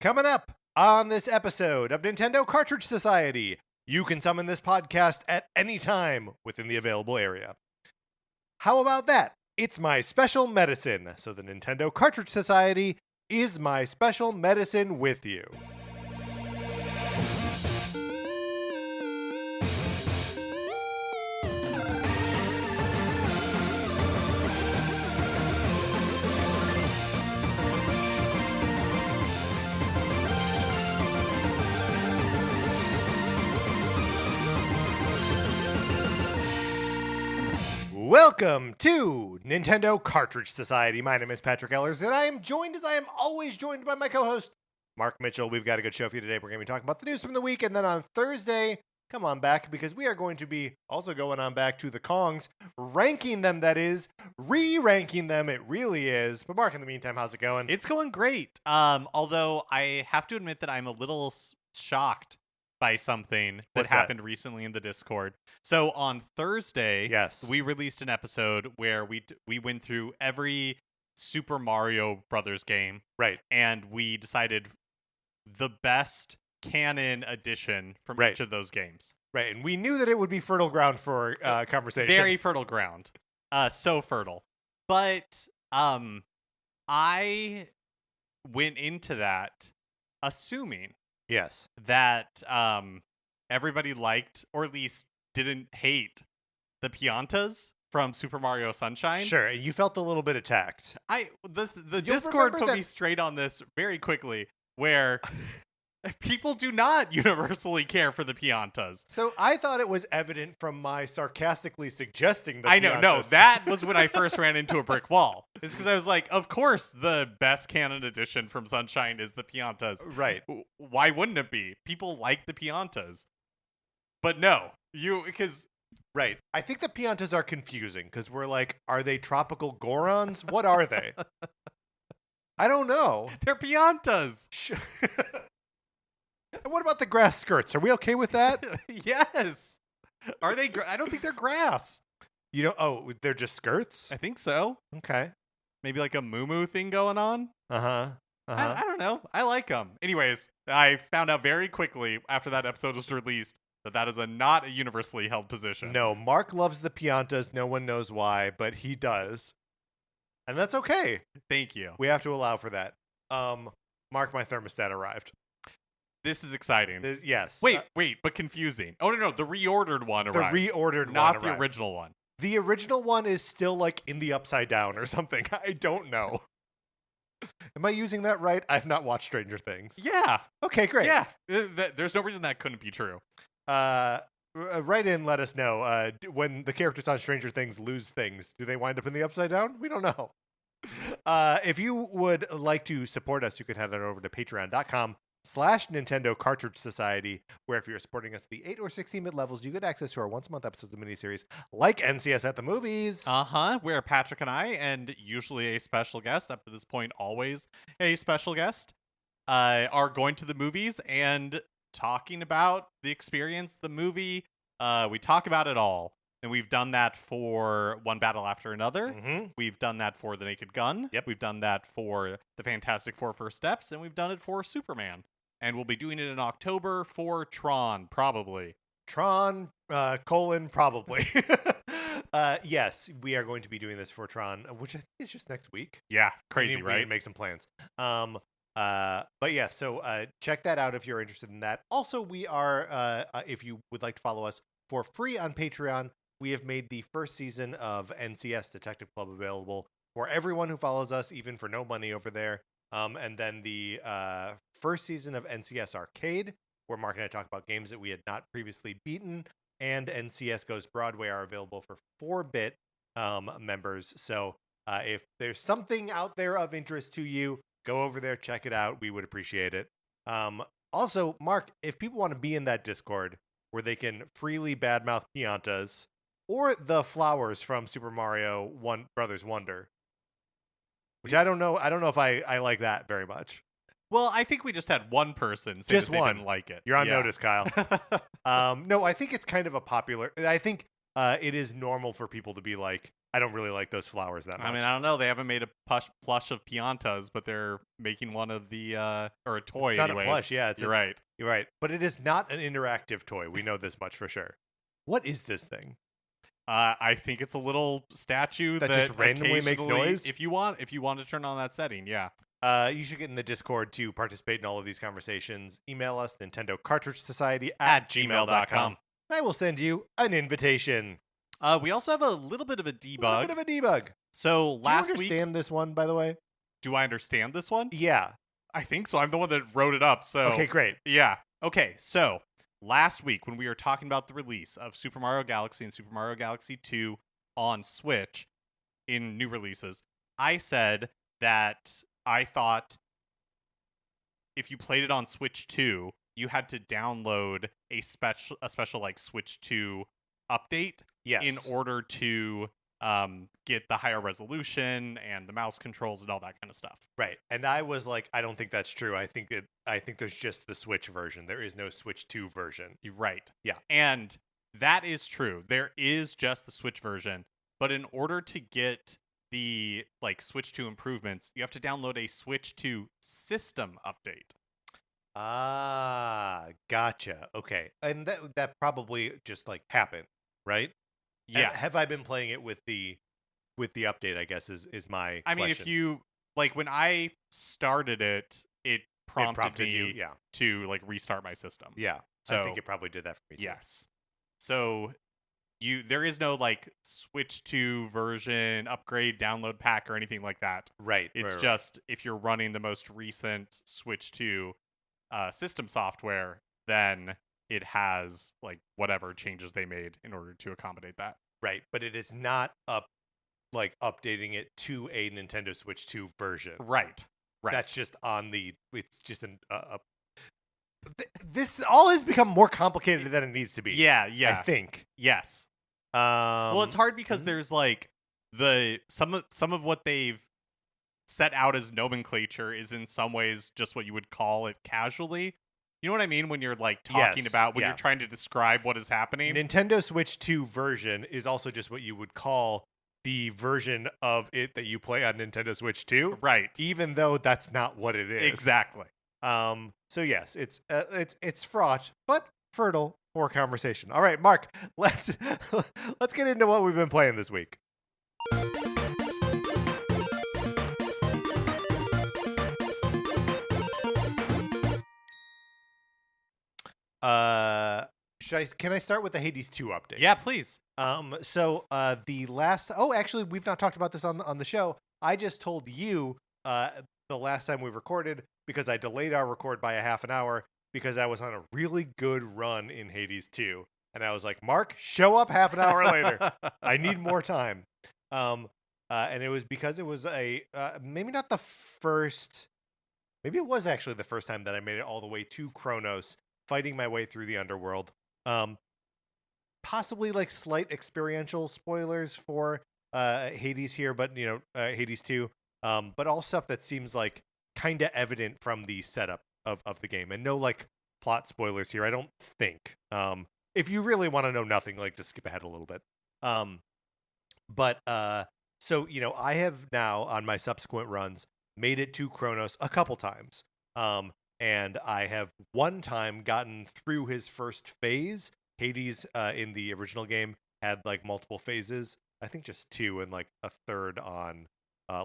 Coming up on this episode of Nintendo Cartridge Society, you can summon this podcast at any time within the available area. How about that? It's my special medicine, so the Nintendo Cartridge Society is my special medicine with you. Welcome to Nintendo Cartridge Society. My name is Patrick Ellers, and I am joined, as I am always joined, by my co-host, Mark Mitchell. We've got a good show for you today. We're going to be talking about the news from the week, and then on Thursday, come on back, because we are going to be also going on back to the Kongs, ranking them, that is, re-ranking them, it really is. But Mark, in the meantime, how's it going? It's going great. Although I have to admit that I'm a little shocked by something that What's happened recently in the Discord. So on Thursday, Yes. we released an episode where we went through every Super Mario Brothers game, Right. and we decided the best canon edition from Right. each of those games. Right, and we knew that it would be fertile ground for conversation. Very fertile ground. So fertile. But I went into that assuming Yes. that everybody liked, or at least didn't hate, the Piantas from Super Mario Sunshine. Sure, you felt a little bit attacked. The You'll Discord remember put that- me straight on this very quickly, where people do not universally care for the Piantas. So I thought it was evident from my sarcastically suggesting that I know, no, that was when I first ran into a brick wall. It's because I was like, of course the best canon edition from Sunshine is the Piantas. Right. Why wouldn't it be? People like the Piantas. But no, because Right. I think the Piantas are confusing because we're like, are they tropical Gorons? What are they? I don't know. they're Piantas. And what about the grass skirts? Are we okay with that? Yes. Are they? I don't think they're grass. You know, oh, they're just skirts? I think so. Okay. Maybe like a moo thing going on. Uh-huh. Uh-huh. I don't know. I like them. Anyways, I found out very quickly after that episode was released that is not a universally held position. No, Mark loves the Piantas. No one knows why, but he does. And that's okay. Thank you. We have to allow for that. Mark, my thermostat arrived. This is exciting. Yes. Wait, but confusing. Oh, no, the reordered one the arrived. reordered one not the arrived. original one. The original one is still like in the upside down or something. I don't know. Am I using that right? I've not watched Stranger Things. Yeah. Okay, great. Yeah. There's no reason that couldn't be true. Write in, let us know. When the characters on Stranger Things lose things, do they wind up in the upside down? We don't know. If you would like to support us, you can head on over to patreon.com/Nintendo Cartridge Society, where if you're supporting us at the 8 or 16 mid levels, you get access to our once-a-month episodes of the miniseries like NCS at the Movies. Where Patrick and I, and usually a special guest, up to this point always a special guest, are going to the movies and talking about the experience, the movie. We talk about it all. And we've done that for One Battle After Another. Mm-hmm. We've done that for The Naked Gun. Yep. We've done that for The Fantastic Four First Steps. And we've done it for Superman. And we'll be doing it in October for Tron, probably. Tron, probably. Yes, we are going to be doing this for Tron, which I think is just next week. Yeah, crazy, We need right? to make some plans. But yeah, so check that out if you're interested in that. Also, we are, if you would like to follow us for free on Patreon, we have made the first season of NCS Detective Club available for everyone who follows us, even for no money over there. And then the first season of NCS Arcade, where Mark and I talk about games that we had not previously beaten, and NCS Goes Broadway are available for 4-bit members. So if there's something out there of interest to you, go over there, check it out. We would appreciate it. Also, Mark, if people want to be in that Discord where they can freely badmouth Piantas or the flowers from Super Mario Brothers Wonder, which I don't know if I like that very much. Well, I think we just had one person say Just that they one. didn't like it. You're on Yeah. notice, Kyle. No, I think it's kind of a popular. I think it is normal for people to be like, I don't really like those flowers that much. I mean, I don't know. They haven't made a plush of Piantas, but they're making one of the or a toy It's not anyways. a plush, yeah. You're right. You're right. But it is not an interactive toy. We know this much for sure. What is this thing? I think it's a little statue That just randomly makes occasionally- noise? If you want to turn on that setting, yeah. You should get in the Discord to participate in all of these conversations. Email us, Nintendo Cartridge Society At gmail.com. gmail.com. And I will send you an invitation. We also have a little bit of a debug. A little bit of a debug. So last Do you week, understand this one, by the way? do I understand this one? Yeah. I think so. I'm the one that wrote it up. So Okay, great. yeah. Okay, so last week when we were talking about the release of Super Mario Galaxy and Super Mario Galaxy 2 on Switch in new releases, I said that I thought if you played it on Switch 2, you had to download a special like Switch 2 update Yes. in order to get the higher resolution and the mouse controls and all that kind of stuff. Right. And I was like, I don't think that's true. I think there's just the Switch version. There is no Switch 2 version. You're right. Yeah. And that is true. There is just the Switch version, but in order to get the like Switch 2 improvements, you have to download a Switch 2 system update. Ah, gotcha. Okay. And that probably just like happened, right? Yeah. And have I been playing it with the update, I guess is my I mean, question. if you like when I started it, it prompted me you, yeah. to like restart my system. Yeah. So I think it probably did that for me too. yes. So there is no like Switch 2 version upgrade download pack or anything like that. Right. It's right. just if you're running the most recent Switch 2 system software, then it has like whatever changes they made in order to accommodate that. Right, but it is not updating it to a Nintendo Switch 2 version. Right. That's just on the. It's just this all has become more complicated than it needs to be. Yeah. I think. Yes. Well, it's hard because there's like some of what they've set out as nomenclature is in some ways just what you would call it casually. You know what I mean when you're like talking about when you're trying to describe what is happening? Nintendo Switch 2 version is also just what you would call the version of it that you play on Nintendo Switch 2. Right. Even though that's not what it is. Exactly. So yes, it's fraught but fertile for conversation. All right, Mark, let's get into what we've been playing this week. Can I start with the Hades 2 update? Yeah, please. So the last actually we've not talked about this on the show. I just told you the last time we recorded because I delayed our record by a half an hour because I was on a really good run in Hades 2. And I was like, Mark, show up half an hour later. I need more time. And it was because it was maybe not the first, maybe it was actually the first time that I made it all the way to Kronos, fighting my way through the underworld. Possibly like slight experiential spoilers for Hades here, but Hades 2. But all stuff that seems like kind of evident from the setup of the game, and no like plot spoilers here, I don't think. If you really want to know nothing, like just skip ahead a little bit. So I have now on my subsequent runs made it to Kronos a couple times. And I have one time gotten through his first phase. Hades in the original game had like multiple phases. I think just 2 and like a third on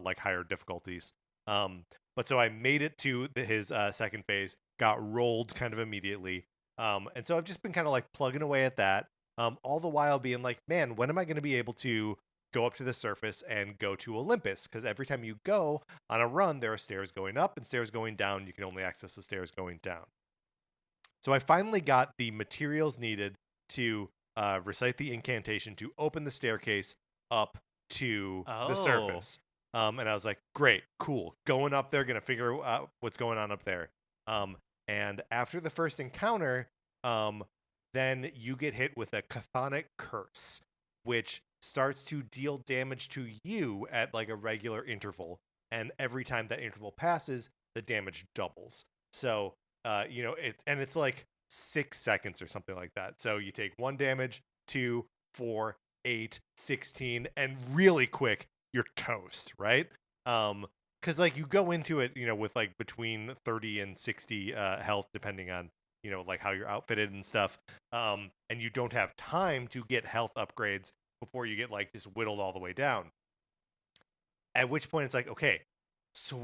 like higher difficulties. But so I made it to his second phase, got rolled kind of immediately. And so I've just been kind of like plugging away at that, all the while being like, man, when am I going to be able to go up to the surface and go to Olympus? Because every time you go on a run, there are stairs going up and stairs going down. You can only access the stairs going down. So I finally got the materials needed to recite the incantation to open the staircase up to the surface. And I was like, great, cool. Going up there, going to figure out what's going on up there. And after the first encounter, then you get hit with a chthonic curse, which starts to deal damage to you at like a regular interval. And every time that interval passes, the damage doubles. So, it's like 6 seconds or something like that. So you take 1 damage, 2, 4, 8, 16, and really quick, you're toast, right? Because like you go into it, with like between 30 and 60 health, depending on like how you're outfitted and stuff. And you don't have time to get health upgrades before you get like just whittled all the way down. At which point it's like, okay, so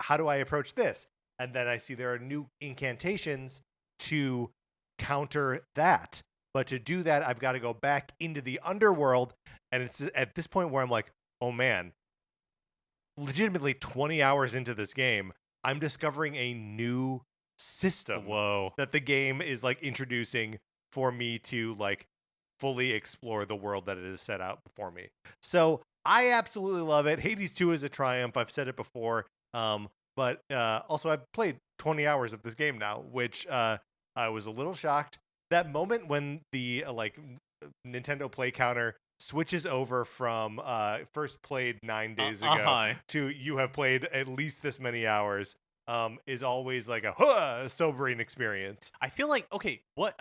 how do I approach this? And then I see there are new incantations to counter that. But to do that, I've got to go back into the underworld. And it's at this point where I'm like, oh man, legitimately 20 hours into this game, I'm discovering a new system Whoa. that the game is like introducing for me to like fully explore the world that it has set out before me. So I absolutely love it. Hades 2 is a triumph. I've said it before. But also I've played 20 hours of this game now, which I was a little shocked. That moment when the Nintendo Play counter switches over from first played 9 days ago to you have played at least this many hours is always like a sobering experience. I feel like, okay, what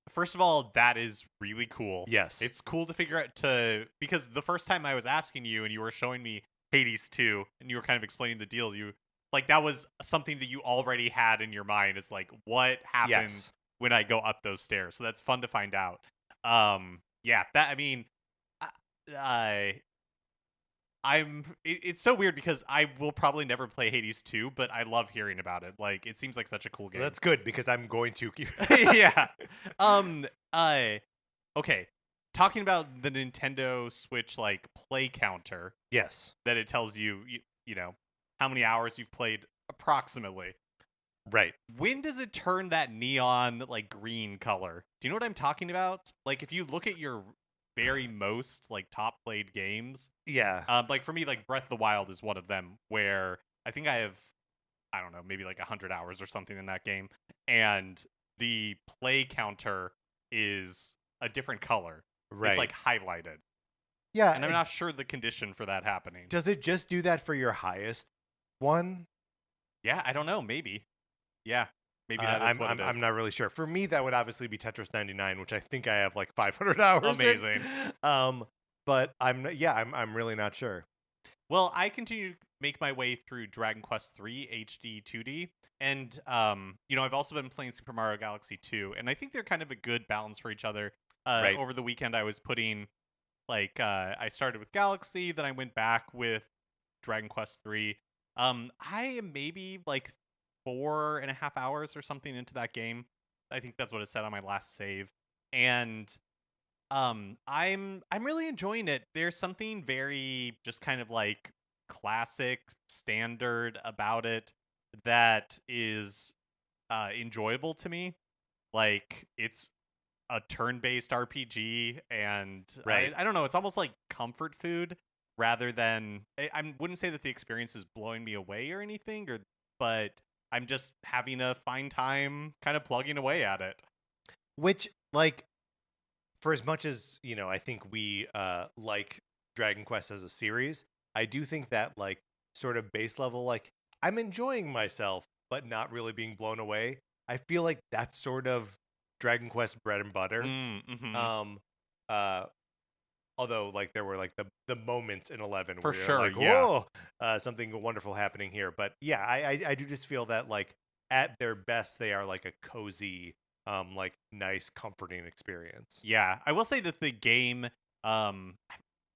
first of all, that is really cool. Yes. It's cool to figure out because the first time I was asking you and you were showing me Hades 2 and you were kind of explaining the deal, you like that was something that you already had in your mind. It's like what happens when I go up those stairs. So that's fun to find out. Yeah, that I mean it's so weird because I will probably never play Hades 2, but I love hearing about it. Like it seems like such a cool game. That's good because I'm going to yeah. Okay. Talking about the Nintendo Switch like play counter. Yes. That it tells you how many hours you've played approximately. Right. When does it turn that neon like green color? Do you know what I'm talking about? Like if you look at your very most like top played games. Yeah. Like for me, like Breath of the Wild is one of them where I think I don't know, maybe like 100 hours or something in that game. And the play counter is a different color. Right. It's like highlighted. Yeah. And I'm not sure the condition for that happening. Does it just do that for your highest one? Yeah, I don't know. Maybe. Yeah. Maybe that is what it is. I'm not really sure. For me, that would obviously be Tetris 99, which I think I have like 500 hours. Amazing. But I'm really not sure. Well, I continue to make my way through Dragon Quest 3 HD 2D, and I've also been playing Super Mario Galaxy 2, and I think they're kind of a good balance for each other. Right. Over the weekend, I was putting I started with Galaxy, then I went back with Dragon Quest 3. I am maybe like 4.5 hours or something into that game. I think that's what it said on my last save, and I'm really enjoying it. There's something very just kind of like classic standard about it that is enjoyable to me. Like it's a turn-based RPG, and right. I don't know, it's almost like comfort food rather than I wouldn't say that the experience is blowing me away or anything, but I'm just having a fine time kind of plugging away at it. Which, like, for as much as, I think we like Dragon Quest as a series, I do think that, like, sort of base level, like, I'm enjoying myself, but not really being blown away. I feel like that's sort of Dragon Quest bread and butter. Mm-hmm. Although, like, there were, like, the moments in 11 for where sure, you're like, whoa, something wonderful happening here. But, yeah, I do just feel that, like, at their best, they are, like, a cozy, like, nice, comforting experience. Yeah, I will say that the game, I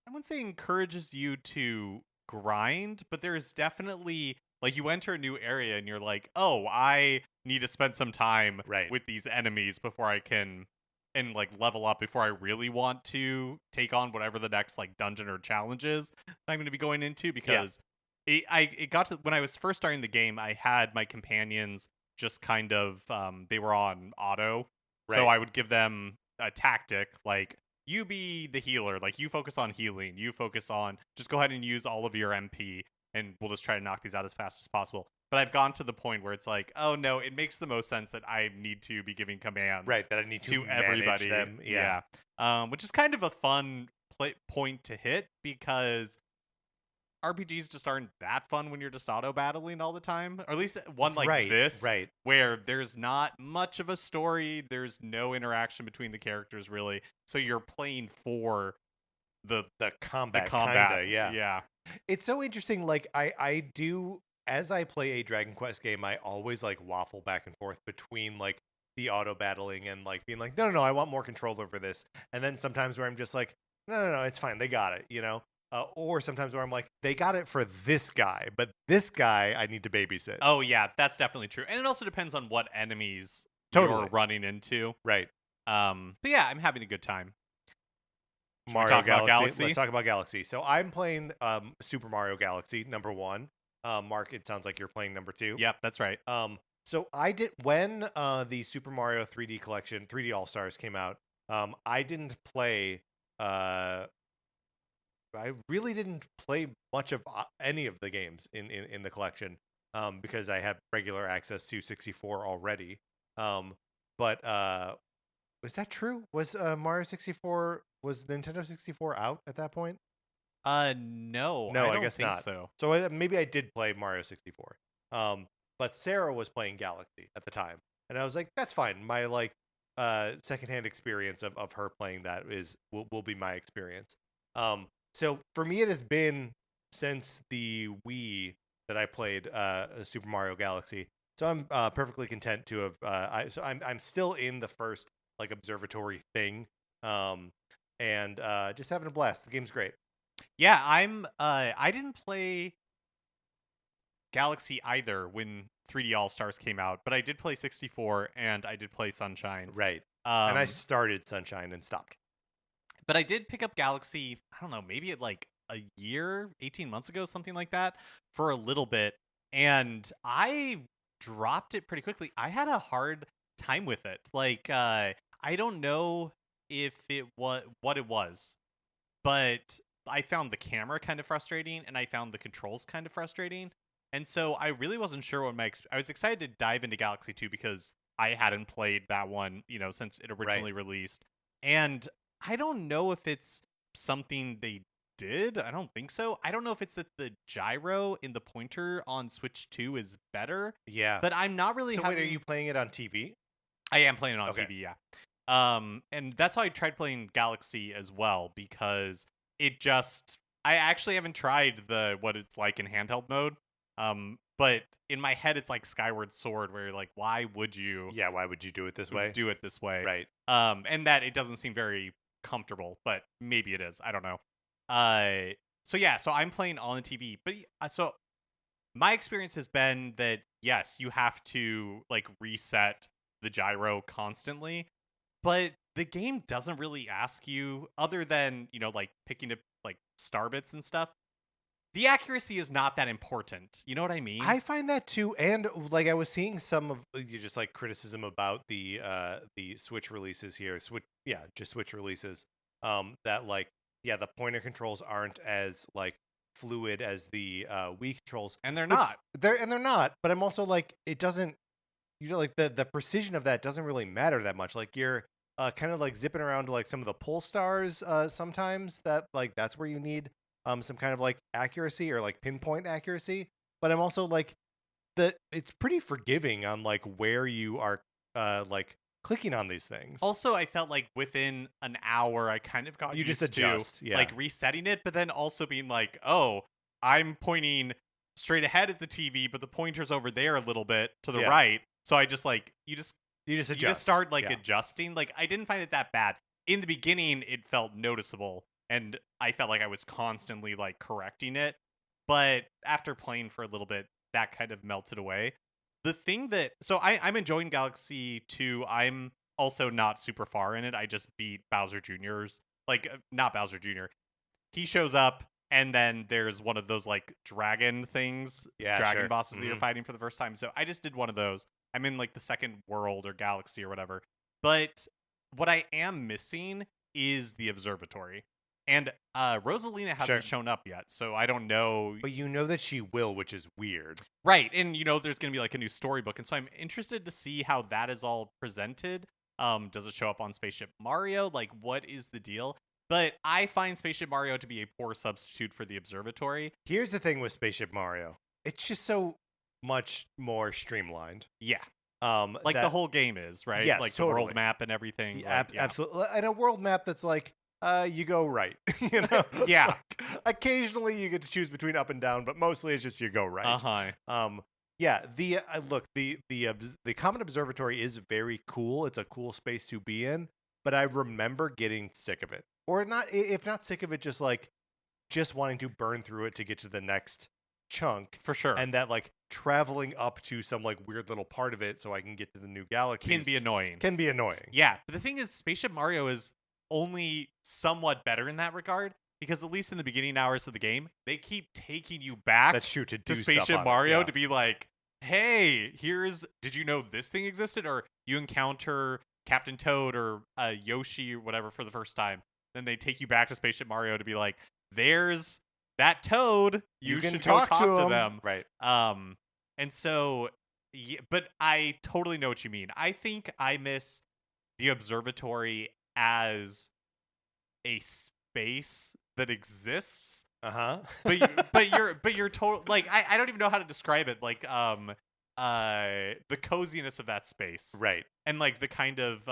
wouldn't say encourages you to grind, but there is definitely, like, you enter a new area and you're like, oh, I need to spend some time with these enemies before I can and like level up before I really want to take on whatever the next like dungeon or challenge is I'm going to be going into, because it got to when I was first starting the game, I had my companions just kind of they were on auto, so I would give them a tactic like, you be the healer, like you focus on healing, you focus on just go ahead and use all of your MP, and we'll just try to knock these out as fast as possible. But I've gone to the point where it's like, oh no, it makes the most sense that I need to be giving commands, that I need to everybody. Them. Which is kind of a fun point to hit, because RPGs just aren't that fun when you're just auto battling all the time, or at least one like this, where there's not much of a story, there's no interaction between the characters really, so you're playing for the the combat, combat. kinda, yeah. Yeah. It's so interesting. Like I do as I play a Dragon Quest game, I always like waffle back and forth between like the auto battling and like being like, no, I want more control over this. And then sometimes where I'm just like, no, it's fine, they got it, you know. Or sometimes where I'm like, they got it for this guy, but this guy I need to babysit. Oh yeah, that's definitely true. And it also depends on what enemies you're Totally. running into. Right. But yeah, I'm having a good time. Should we Mario talk about Galaxy. Let's Galaxy? talk about Galaxy. So I'm playing Super Mario Galaxy #1. Mark, it sounds like you're playing #2. Yep, that's right. So I did when the Super Mario 3D collection, 3D All Stars came out. I didn't play. I really didn't play much of any of the games in the collection because I had regular access to 64 already. But was that true? Was Mario 64 was Nintendo 64 out at that point? No, No, I I don't guess think not. so. So maybe I did play Mario 64. But Sarah was playing Galaxy at the time, and I was like, that's fine. My like secondhand experience of her playing that will be my experience. So for me, it has been since the Wii that I played Super Mario Galaxy. So I'm perfectly content to have. I'm still in the first like observatory thing, and just having a blast. The game's great. Yeah, I didn't play Galaxy either when 3D All Stars came out, but I did play 64 and I did play Sunshine. Right. And I Um, started Sunshine and stopped. but I did pick up Galaxy, I don't know, maybe at like a year, 18 months ago, something like that, for a little bit. And I dropped it pretty quickly. I had a hard time with it. Like, I don't know if it was what it was, but I found the camera kind of frustrating and I found the controls kind of frustrating. And so I really wasn't sure what I was excited to dive into Galaxy 2 because I hadn't played that one, since it Right. originally released. And I don't know if it's something they did. I don't think so. I don't know if it's that the gyro in the pointer on Switch 2 is better, Yeah. but I'm not really So having wait, are you playing it on TV? I am playing it on Okay. TV, yeah. And that's how I tried playing Galaxy as well because it just I actually haven't tried the what it's like in handheld mode. But in my head it's like Skyward Sword where you're like, why would you Yeah, why would you do it this way? do it this way? Right. And that it doesn't seem very comfortable, but maybe it is. I don't know. So yeah, so I'm playing on the TV, but so my experience has been that yes, you have to like reset the gyro constantly, but the game doesn't really ask you other than, like picking up like star bits and stuff. The accuracy is not that important. You know what I mean? I find that too, and like I was seeing some of you just like criticism about the Switch releases here. Just Switch releases. That like the pointer controls aren't as like fluid as the Wii controls, And they're which not. they're not. But I'm also like it doesn't like the precision of that doesn't really matter that much. Like you're kind of like zipping around to like some of the pull stars sometimes that like that's where you need some kind of like accuracy or like pinpoint accuracy. But I'm also like it's pretty forgiving on like where you are like clicking on these things. Also, I felt like within an hour, I kind of got You just used adjust, to yeah. like resetting it, but then also being like, oh, I'm pointing straight ahead at the TV, but the pointer's over there a little bit to the Yeah. right. So I just like You just you adjust. just start like Yeah. adjusting. Like I didn't find it that bad. In the beginning, it felt noticeable and I felt like I was constantly like correcting it. But after playing for a little bit, that kind of melted away. The thing that I'm enjoying Galaxy 2. I'm also not super far in it. I just beat Bowser Jr.'s not Bowser Jr. He shows up and then there's one of those like dragon things, Yeah, dragon sure. bosses that you're Mhm. fighting for the first time. So I just did one of those. I'm in like the second world or galaxy or whatever. But what I am missing is the observatory. And Rosalina hasn't Sure. shown up yet, so I don't know. But you know that she will, which is weird. Right, and there's going to be like a new storybook, and so I'm interested to see how that is all presented. Does it show up on Spaceship Mario? Like, what is the deal? But I find Spaceship Mario to be a poor substitute for the observatory. Here's the thing with Spaceship Mario. It's just so much more streamlined. Yeah. Like the whole game is, right? Yes, like totally. the world map and everything. Yeah, Like, yeah. absolutely. And a world map that's like you go right. You know, Yeah. like, occasionally you get to choose between up and down, but mostly it's just you go right. Uh-huh. Yeah, look, the Comet Observatory is very cool. It's a cool space to be in, but I remember getting sick of it, or not. If not sick of it, just wanting to burn through it to get to the next chunk, For sure. and that like traveling up to some like weird little part of it so I can get to the new Can galaxies be annoying. can be annoying. Yeah, but the thing is, Spaceship Mario is only somewhat better in that regard because at least in the beginning hours of the game, they keep taking you back That's true to to do stuff Spaceship on it, Mario yeah. to be like, "Hey, did you know this thing existed?" Or you encounter Captain Toad or Yoshi or whatever for the first time, then they take you back to Spaceship Mario to be like, "There's that Toad. You You can should go talk talk to to them, them." right? And so, yeah, but I totally know what you mean. I think I miss the observatory as a space that exists, Uh huh. but you're total like I don't even know how to describe it, like the coziness of that space Right. and like the kind of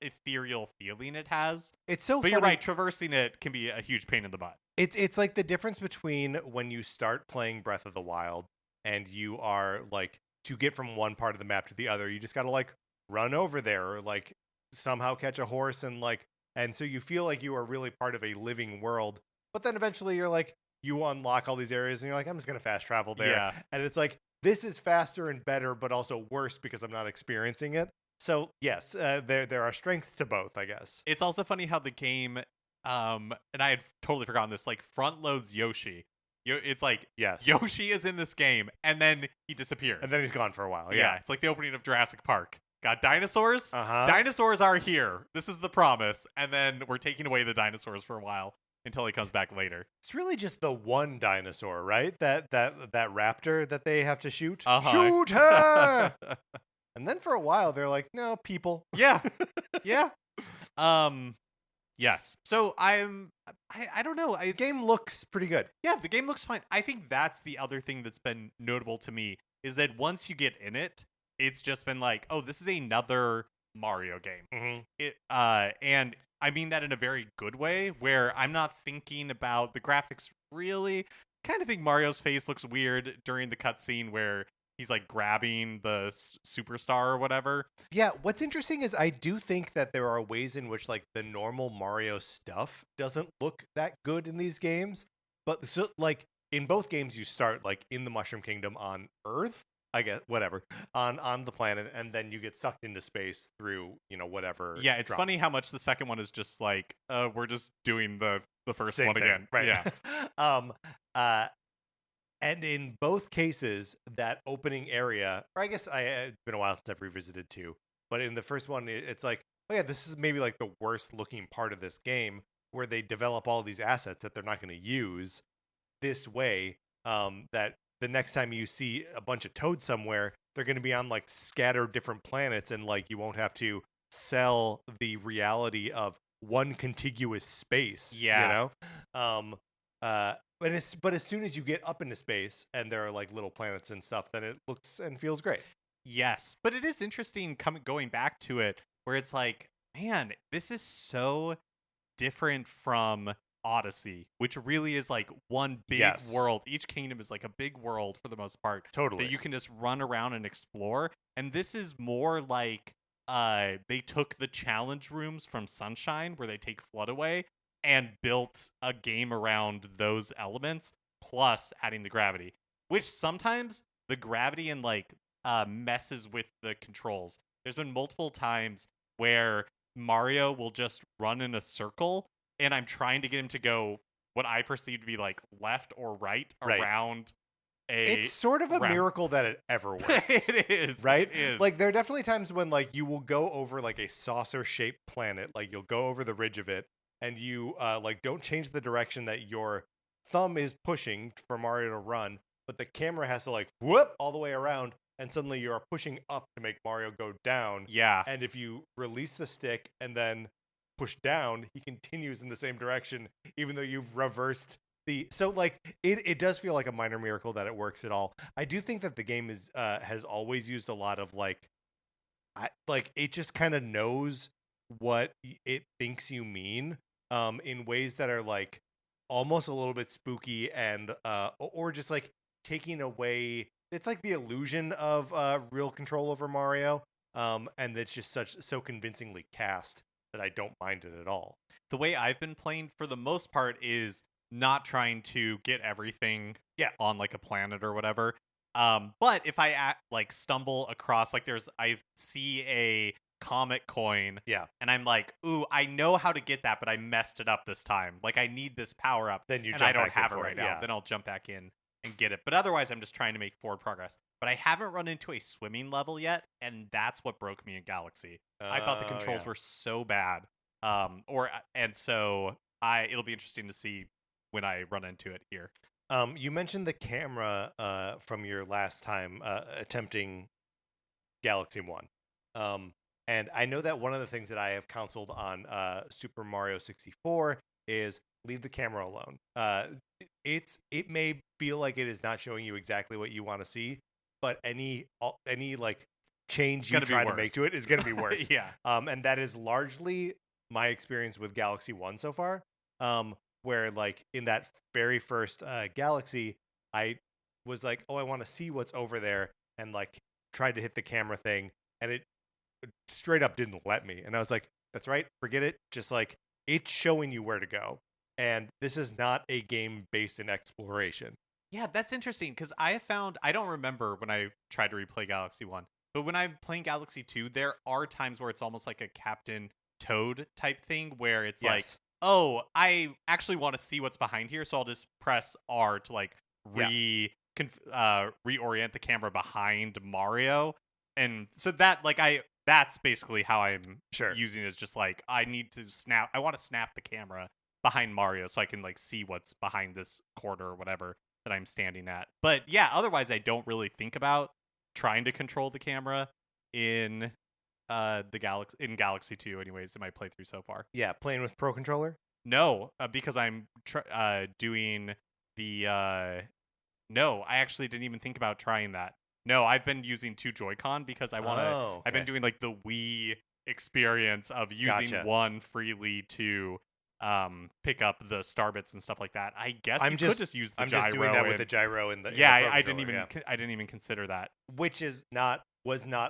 ethereal feeling it has. It's so But you're funny. right, traversing it can be a huge pain in the butt. It's like the difference between when you start playing Breath of the Wild and you are like to get from one part of the map to the other, you just gotta like run over there or like somehow catch a horse and so you feel like you are really part of a living world. But then eventually you're like you unlock all these areas and you're like, I'm just gonna fast travel there. Yeah. And it's like this is faster and better, but also worse because I'm not experiencing it. So yes, there are strengths to both, I guess. It's also funny how the game, and I had totally forgotten this, like front loads Yoshi. It's like Yes. Yoshi is in this game, and then he disappears. And then he's gone for a while. yeah, Yeah. it's like the opening of Jurassic Park. Got dinosaurs. Uh-huh. Dinosaurs are here. This is the promise, and then we're taking away the dinosaurs for a while until he comes back later. It's really just the one dinosaur, right? That raptor that they have to shoot. Uh-huh. Shoot her! And then for a while they're like, no, people. Yeah, yeah. Yes. So I don't know. The game looks pretty good. Yeah, the game looks fine. I think that's the other thing that's been notable to me is that once you get in it, it's just been like, oh, this is another Mario game. Mm-hmm. And I mean that in a very good way, where I'm not thinking about the graphics really. Kind of think Mario's face looks weird during the cutscene where he's like grabbing the superstar or whatever. Yeah, what's interesting is I do think that there are ways in which like the normal Mario stuff doesn't look that good in these games. But so like in both games you start like in the Mushroom Kingdom on Earth, I guess whatever, on the planet, and then you get sucked into space through, whatever. Yeah, it's drop. funny how much the second one is just like, we're just doing the first Same one thing, again. right? Yeah. And in both cases, that opening area, or I guess it's been a while since I've revisited too, but in the first one, it's like, oh yeah, this is maybe like the worst looking part of this game where they develop all these assets that they're not going to use this way. That the next time you see a bunch of toads somewhere, they're going to be on like scattered different planets and like you won't have to sell the reality of one contiguous space. Yeah. But as soon as you get up into space and there are like little planets and stuff, then it looks and feels great. Yes, but it is interesting going back to it where it's like, man, this is so different from Odyssey, which really is like one big Yes. world. Each kingdom is like a big world for the most part Totally. that you can just run around and explore. And this is more like they took the challenge rooms from Sunshine where they take Flood away and built a game around those elements plus adding the gravity, which sometimes the gravity and like messes with the controls. There's been multiple times where Mario will just run in a circle and I'm trying to get him to go what I perceive to be like left or right. Around it's sort of a miracle that it ever works. It is. Right? It is. Like there are definitely times when like you will go over like a saucer shaped planet, like you'll go over the ridge of it and you like don't change the direction that your thumb is pushing for Mario to run, but the camera has to like whoop all the way around and suddenly you are pushing up to make Mario go down. Yeah. And if you release the stick and then push down, he continues in the same direction, even though you've reversed so like it does feel like a minor miracle that it works at all. I do think that the game is has always used a lot of like it just kind of knows what it thinks you mean. in ways that are like almost a little bit spooky and or just like taking away it's like the illusion of real control over Mario. And it's just so convincingly cast that I don't mind it at all. The way I've been playing for the most part is not trying to get everything Yeah. on like a planet or whatever. But if I like stumble across like I see a comet coin, Yeah. and I'm like, ooh, I know how to get that, but I messed it up this time. Like I need this power up, Then you and jump I don't back in have it for right it, now. yeah. Then I'll jump back in and get it. But otherwise, I'm just trying to make forward progress. But I haven't run into a swimming level yet, and that's what broke me in Galaxy. I thought the controls Yeah. were so bad. And so it'll be interesting to see when I run into it here. You mentioned the camera from your last time attempting Galaxy 1. And I know that one of the things that I have counseled on Super Mario 64 is leave the camera alone. It may feel like it is not showing you exactly what you want to see, but any like change you try to make to it is going to be worse. Yeah. And that is largely my experience with Galaxy 1 so far. Where like in that very first Galaxy, I was like, oh, I want to see what's over there, and like tried to hit the camera thing, and it straight up didn't let me. And I was like, that's right, forget it. Just like it's showing you where to go. And this is not a game based in exploration. Yeah, that's interesting because I have found I don't remember when I tried to replay Galaxy 1, but when I'm playing Galaxy 2, there are times where it's almost like a Captain Toad type thing where it's like, Yes. oh, I actually want to see what's behind here, so I'll just press R to like reorient the camera behind Mario. And so that's basically how I'm Sure. using it, is just like I want to snap the camera behind Mario so I can like see what's behind this corner or whatever that I'm standing at. But yeah, otherwise I don't really think about trying to control the camera in Galaxy 2 anyways in my playthrough so far. Yeah, playing with Pro Controller? No, because I'm doing the no, I actually didn't even think about trying that. No, I've been using 2 Joy-Con because I want to I've been doing like the Wii experience of using one freely to pick up the star bits and stuff like that. I guess you could just use the gyro. I'm just doing that with the gyro in the I didn't even consider that. Which was not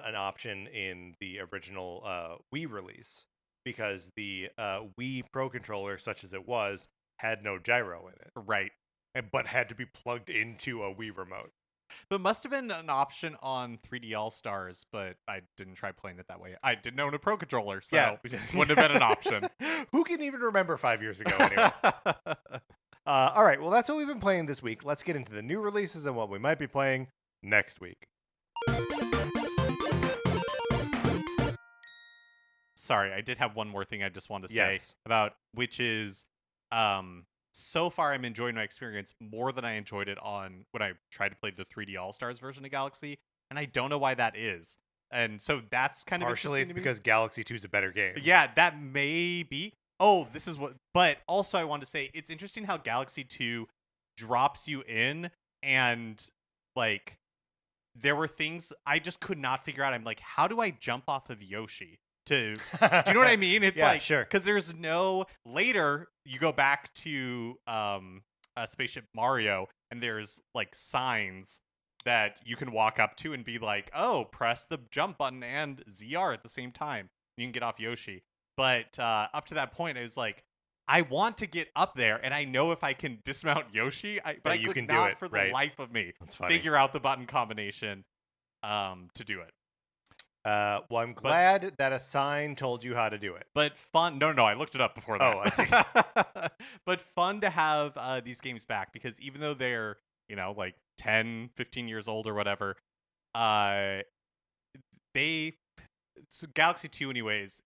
an option in the original Wii release, because the Wii Pro Controller, such as it was, had no gyro in it. Right. But had to be plugged into a Wii remote. But must have been an option on 3D All-Stars, but I didn't try playing it that way. I didn't own a Pro Controller, so wouldn't have been an option. Who can even remember 5 years ago anyway? All right, well, that's what we've been playing this week. Let's get into the new releases and what we might be playing next week. Sorry, I did have one more thing I just wanted to say about, which is so far I'm enjoying my experience more than I enjoyed it on when I tried to play the 3D All-Stars version of Galaxy, and I don't know why that is. And so that's kind of partially it's because Galaxy 2 is a better game. Yeah, that may be. Oh, this is what. But also I want to say it's interesting how Galaxy 2 drops you in, and like there were things I just could not figure out. I'm like, how do I jump off of Yoshi? Do you know what I mean? It's like, sure, because there's no later you go back to Spaceship Mario, and there's like signs that you can walk up to and be like, oh, press the jump button and ZR at the same time. You can get off Yoshi. But up to that point, it was like, I want to get up there, and I know if I can dismount Yoshi, but I could not for the life of me figure out the button combination to do it. Well, I'm glad that a sign told you how to do it. But fun. No, I looked it up before that. Oh, I see. But fun to have these games back, because even though they're, like 10, 15 years old or whatever, Galaxy 2 anyways,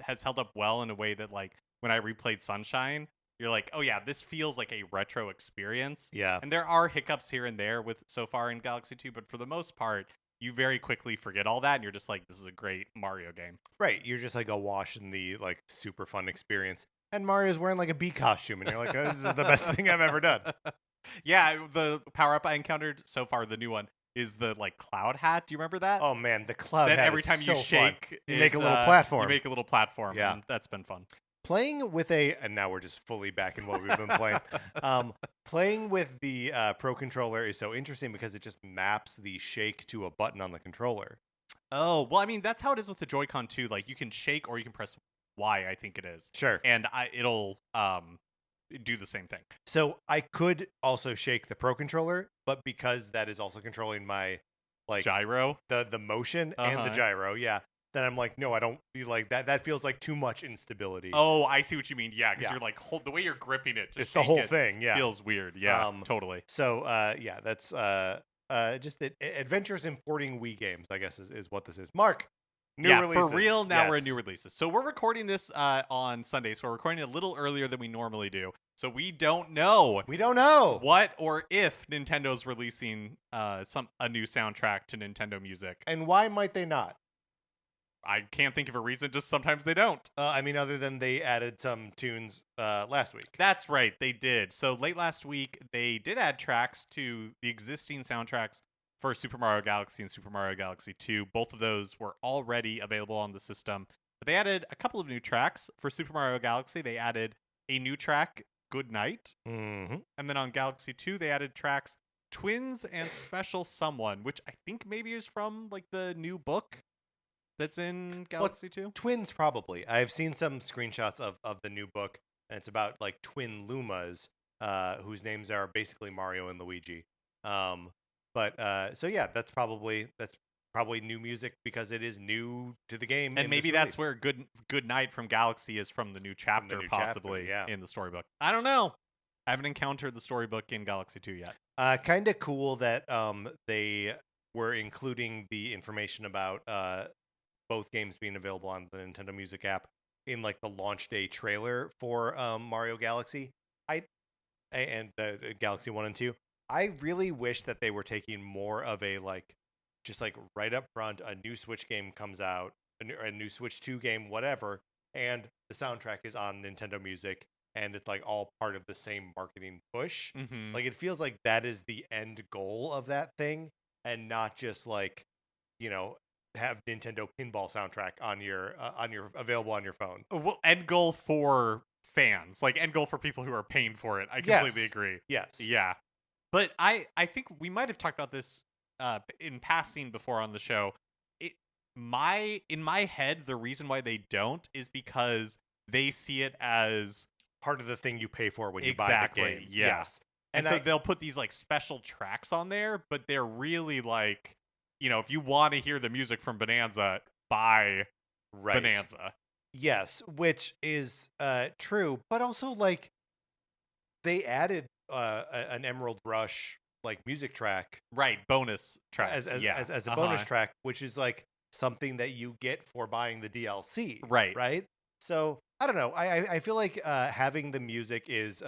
has held up well in a way that, like, when I replayed Sunshine, you're like, oh yeah, this feels like a retro experience. Yeah. And there are hiccups here and there with so far in Galaxy 2, but for the most part, you very quickly forget all that, and you're just like, this is a great Mario game. Right. You're just like awash in the like super fun experience. And Mario's wearing like a bee costume, and you're like, oh, this is the best thing I've ever done. Yeah, the power-up I encountered so far, the new one, is the like cloud hat. Do you remember that? Oh man, the cloud hat every is time so you shake, you make a little platform. You make a little platform. Yeah, and that's been fun. playing with and now we're just fully back in what we've been playing. Um, Playing with the Pro controller is so interesting because it just maps the shake to a button on the controller. Oh, well, I mean, that's how it is with the Joy-Con too. Like you can shake or you can press Y, I think it is. Sure. And it'll do the same thing. So I could also shake the Pro controller, but because that is also controlling my like Gyro. the motion and the Uh-huh. gyro, yeah. Then I'm like, no, I don't feel like that. That feels like too much instability. Oh, I see what you mean. Yeah, because Yeah. you're like the way you're gripping it, just It's the shake whole it thing, yeah. feels weird. Yeah, Um, totally. So yeah, that's just adventures importing Wii games, I guess is what this is. Mark, new Yeah, releases. for real. Now we're in Yes. new releases. So we're recording this on Sunday. So we're recording a little earlier than we normally do. So we don't know We don't know. what or if Nintendo's releasing a new soundtrack to Nintendo Music. And why might they not? I can't think of a reason. Just sometimes they don't. I mean, other than they added some tunes last week. That's right, they did. So late last week, they did add tracks to the existing soundtracks for Super Mario Galaxy and Super Mario Galaxy 2. Both of those were already available on the system. But they added a couple of new tracks. For Super Mario Galaxy, they added a new track, Good Night. Mm-hmm. And then on Galaxy 2, they added tracks Twins and Special Someone, which I think maybe is from like the new book that's in Galaxy 2. Twins, probably. I've seen some screenshots of the new book, and it's about like twin Lumas, whose names are basically Mario and Luigi. So yeah, that's probably new music because it is new to the game. And in maybe this that's release. where Good Night from Galaxy is from the new chapter, new chapter, possibly yeah. in the storybook. I don't know. I haven't encountered the storybook in Galaxy 2 yet. Kind of cool that they were including the information about both games being available on the Nintendo Music app in like the launch day trailer for Mario Galaxy. And the Galaxy 1 and 2. I really wish that they were taking more of a just like right up front, a new Switch game comes out, a new Switch 2 game, whatever, and the soundtrack is on Nintendo Music, and it's like all part of the same marketing push. Mm-hmm. Like it feels like that is the end goal of that thing, and not just like, have Nintendo Pinball soundtrack on your available on your phone. Well, end goal for fans, like end goal for people who are paying for it. I completely Yes. agree. Yes. Yeah. But I think we might have talked about this in passing before on the show. In my head, the reason why they don't is because they see it as Part of the thing you pay for when you exactly, buy the game. yeah. Yes. And so they'll put these like special tracks on there, but they're really like, if you want to hear the music from Bonanza, buy right. Bonanza. Yes, which is true, but also like they added an Emerald Rush like music track, right? Bonus tracks as a Uh-huh. bonus track, which is like something that you get for buying the DLC, Right. Right. So I don't know. I feel like having the music is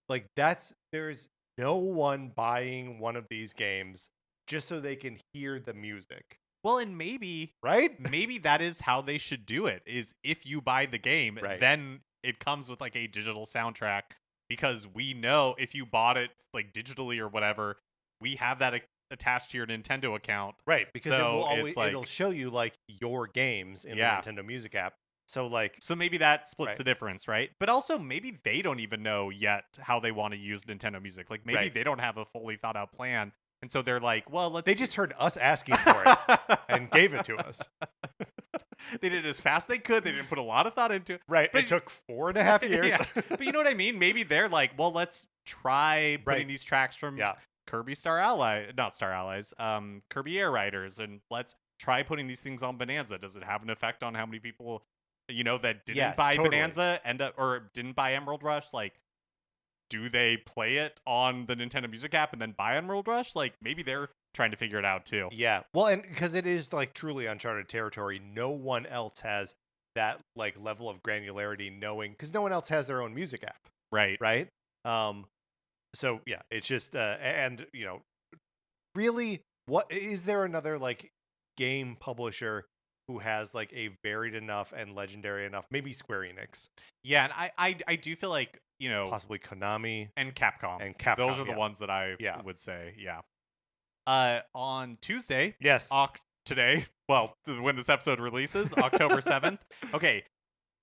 like there's no one buying one of these games just so they can hear the music. Well, and maybe Right? maybe that is how they should do it. Is if you buy the game, Right. then it comes with like a digital soundtrack, because we know if you bought it like digitally or whatever, we have that attached to your Nintendo account. Right, because it So will it's always like- it'll show you like your games in Yeah. the Nintendo Music app. So like So maybe that splits Right. the difference, right? But also maybe they don't even know yet how they want to use Nintendo Music. Like maybe Right. they don't have a fully thought out plan. And so they're like, well, let's they just heard us asking for it and gave it to us. They did it as fast as they could. They didn't put a lot of thought into it. Right. But- It took 4.5 years. Yeah. But you know what I mean? Maybe they're like, well, let's try putting Right. these tracks from Yeah. Kirby not Star Allies, Kirby Air Riders, and let's try putting these things on Bonanza. Does it have an effect on how many people, that didn't Yeah, buy totally. Bonanza or didn't buy Emerald Rush? Like, do they play it on the Nintendo Music app and then buy Emerald Rush? Like, maybe they're trying to figure it out too. Yeah. Well, and because it is like truly uncharted territory, no one else has that like level of granularity knowing, because no one else has their own music app. Right. Right. So yeah, it's just really, what is there another like game publisher who has like a varied enough and legendary enough, maybe Square Enix, Yeah, and I do feel like, possibly Konami and Capcom. and Capcom. Those are the yeah. ones that I Yeah. would say, yeah. On Tuesday, Yes. today, well, when this episode releases, October 7th. Okay,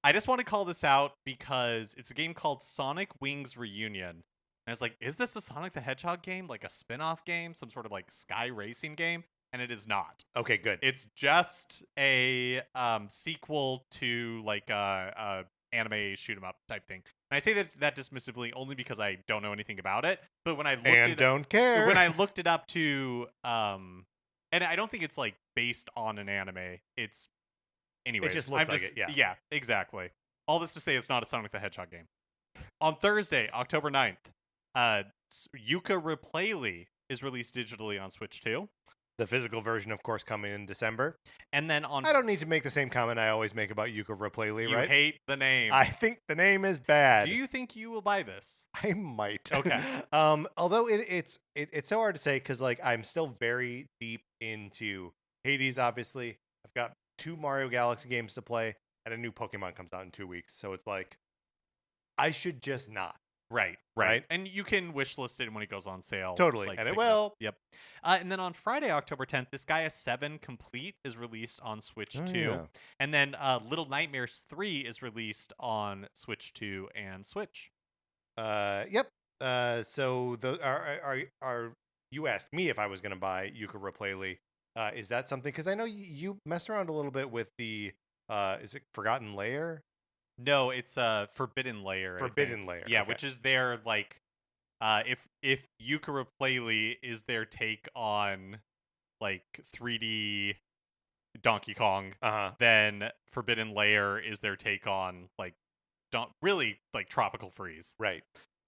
I just want to call this out because it's a game called Sonic Wings Reunion. And I was like, is this a Sonic the Hedgehog game? Like a spin-off game? Some sort of like sky racing game? And it is not. Okay, good. It's just a sequel to like a anime shoot 'em up type thing. And I say that dismissively only because I don't know anything about it. But when I don't care. when I looked it up to and I don't think it's like based on an anime. It's anyways. It just looks like it, yeah. Yeah, exactly. All this to say it's not a Sonic the Hedgehog game. On Thursday, October 9th, Yuka Replayly is released digitally on Switch 2. The physical version, of course, coming in December. And then on... I don't need to make the same comment I always make about Yuka Replayly, right? You hate the name. I think the name is bad. Do you think you will buy this? I might. Okay. Although it's so hard to say because like I'm still very deep into Hades. Obviously, I've got 2 Mario Galaxy games to play, and a new Pokemon comes out in 2 weeks. So it's like I should just not. Right. And you can wishlist it when it goes on sale. Totally. Like, and it pick will. Yep. And then on Friday, October 10th, Disgaea 7 Complete is released on Switch 2. Yeah. And then Little Nightmares 3 is released on Switch 2 and Switch. Yep. So are you asked me if I was going to buy Yuka Replayly. Is that something? Because I know you messed around a little bit with the is it Forgotten Lair? No, it's Forbidden Lair. Forbidden Lair. Yeah, okay. which is their like if Yuka Replayly is their take on like 3D Donkey Kong, then Forbidden Lair is their take on like really like Tropical Freeze. Right.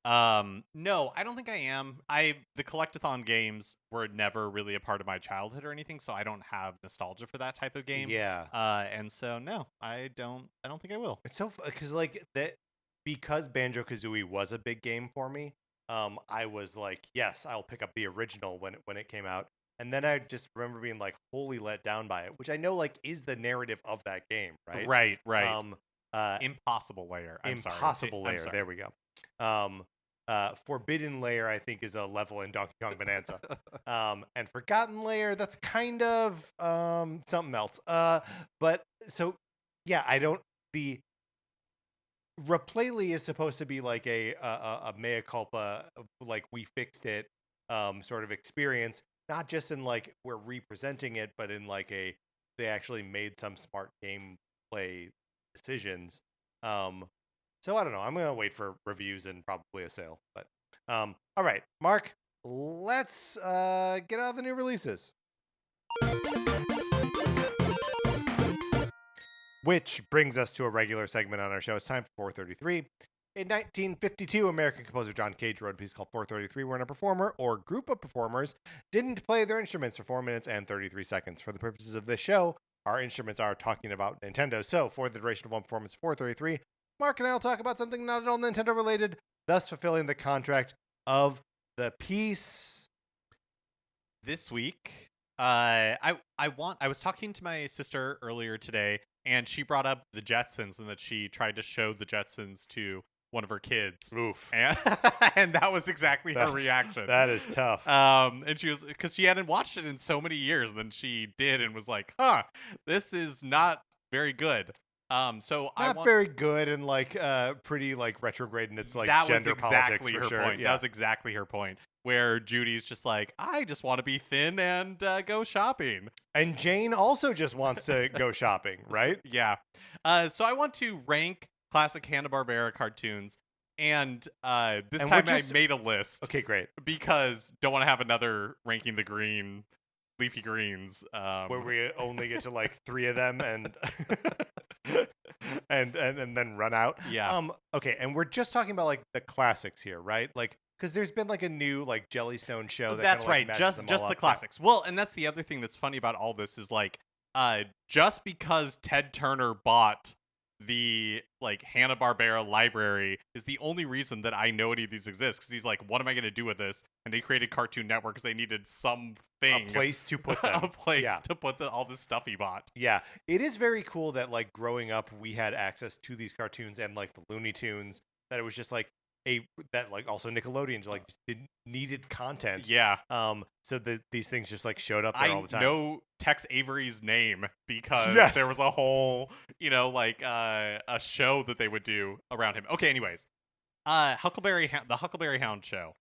No, I don't think I am. The collectathon games were never really a part of my childhood or anything, so I don't have nostalgia for that type of game. Yeah. And so no, I don't think I will. It's so because like that because Banjo-Kazooie was a big game for me. I was like, yes, I'll pick up the original when it came out. And then I just remember being like wholly let down by it, which I know like is the narrative of that game, right? Right. Impossible Lair. Impossible Lair. There we go. Forbidden Lair, I think, is a level in Donkey Kong Bonanza. And Forgotten Lair, that's kind of something else. But so yeah, the Replayly is supposed to be like a mea culpa, like we fixed it sort of experience, not just in like we're representing it, but in like they actually made some smart gameplay decisions. So I don't know. I'm gonna wait for reviews and probably a sale. But all right, Mark, let's get out of the new releases. Which brings us to a regular segment on our show. It's time for 433. In 1952, American composer John Cage wrote a piece called 433, wherein a performer or group of performers didn't play their instruments for 4 minutes and 33 seconds. For the purposes of this show, our instruments are talking about Nintendo. So for the duration of one performance, 433, Mark and I will talk about something not at all Nintendo related, thus fulfilling the contract of the piece. This week, I was talking to my sister earlier today, and she brought up the Jetsons and that she tried to show the Jetsons to one of her kids. Oof. And that was exactly her reaction. That is tough. And she was, because she hadn't watched it in so many years, and then she did and was like, this is not very good. So not very good and like pretty like retrograde in its like that gender was exactly politics for her sure. point. Yeah. That was exactly her point. Where Judy's just like, I just want to be thin and go shopping. And Jane also just wants to go shopping, right? Yeah. So I want to rank classic Hanna-Barbera cartoons. And this time I made a list. Okay, great. Because don't want to have another ranking the green leafy greens. Where we only get to like 3 of them and and then run out. Yeah. Okay, and we're just talking about like the classics here, right? Like because there's been like a new like Jellystone show. That's right. Just the classics. Yeah. Well, and that's the other thing that's funny about all this is like, just because Ted Turner bought the like Hanna-Barbera library is the only reason that I know any of these exist. Because he's like, what am I going to do with this? And they created Cartoon Network because they needed something, a place to put them, to put all this stuff he bought. Yeah, it is very cool that like growing up we had access to these cartoons and like the Looney Tunes. That it was just like that like also Nickelodeon like needed content. Yeah. So these things just like showed up there all I the time. know Tex Avery's name because Yes. there was a whole, like a show that they would do around him. Okay, anyways. The Huckleberry Hound show.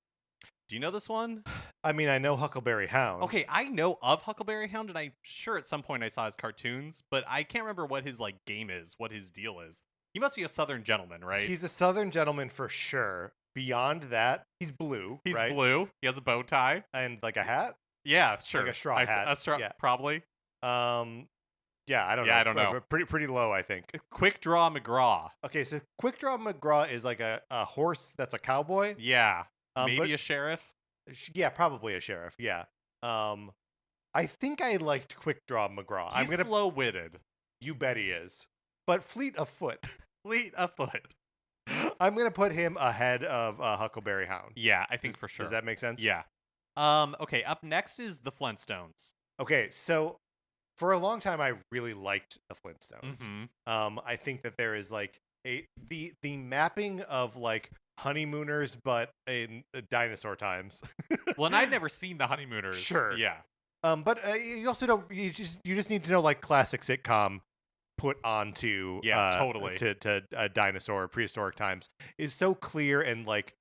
Do you know this one? I mean, I know Huckleberry Hound. Okay, I know of Huckleberry Hound, and I'm sure at some point I saw his cartoons, but I can't remember what his like game is, what his deal is. He must be a Southern gentleman, right? He's a Southern gentleman for sure. Beyond that, he's blue. He's right? blue. He has a bow tie And like a hat. Yeah, sure. Like a straw hat. A straw, Yeah. probably. Yeah, I don't know. Yeah, I don't know. Pretty low, I think. Quick Draw McGraw. Okay, so Quick Draw McGraw is like a horse that's a cowboy. Yeah, maybe but- a sheriff. Yeah, probably a sheriff. Yeah. I think I liked Quick Draw McGraw. He's slow-witted. You bet he is. But fleet of foot. Fleet of foot. I'm gonna put him ahead of Huckleberry Hound. Yeah, I think for sure. Does that make sense? Yeah. Okay, up next is the Flintstones. Okay, so for a long time I really liked the Flintstones. Mm-hmm. I think that there is like the mapping of like honeymooners, but in dinosaur times. Well, and I'd never seen the Honeymooners. Sure. Yeah. But you also don't. You just need to know like classic sitcom put onto totally to dinosaur prehistoric times is so clear and like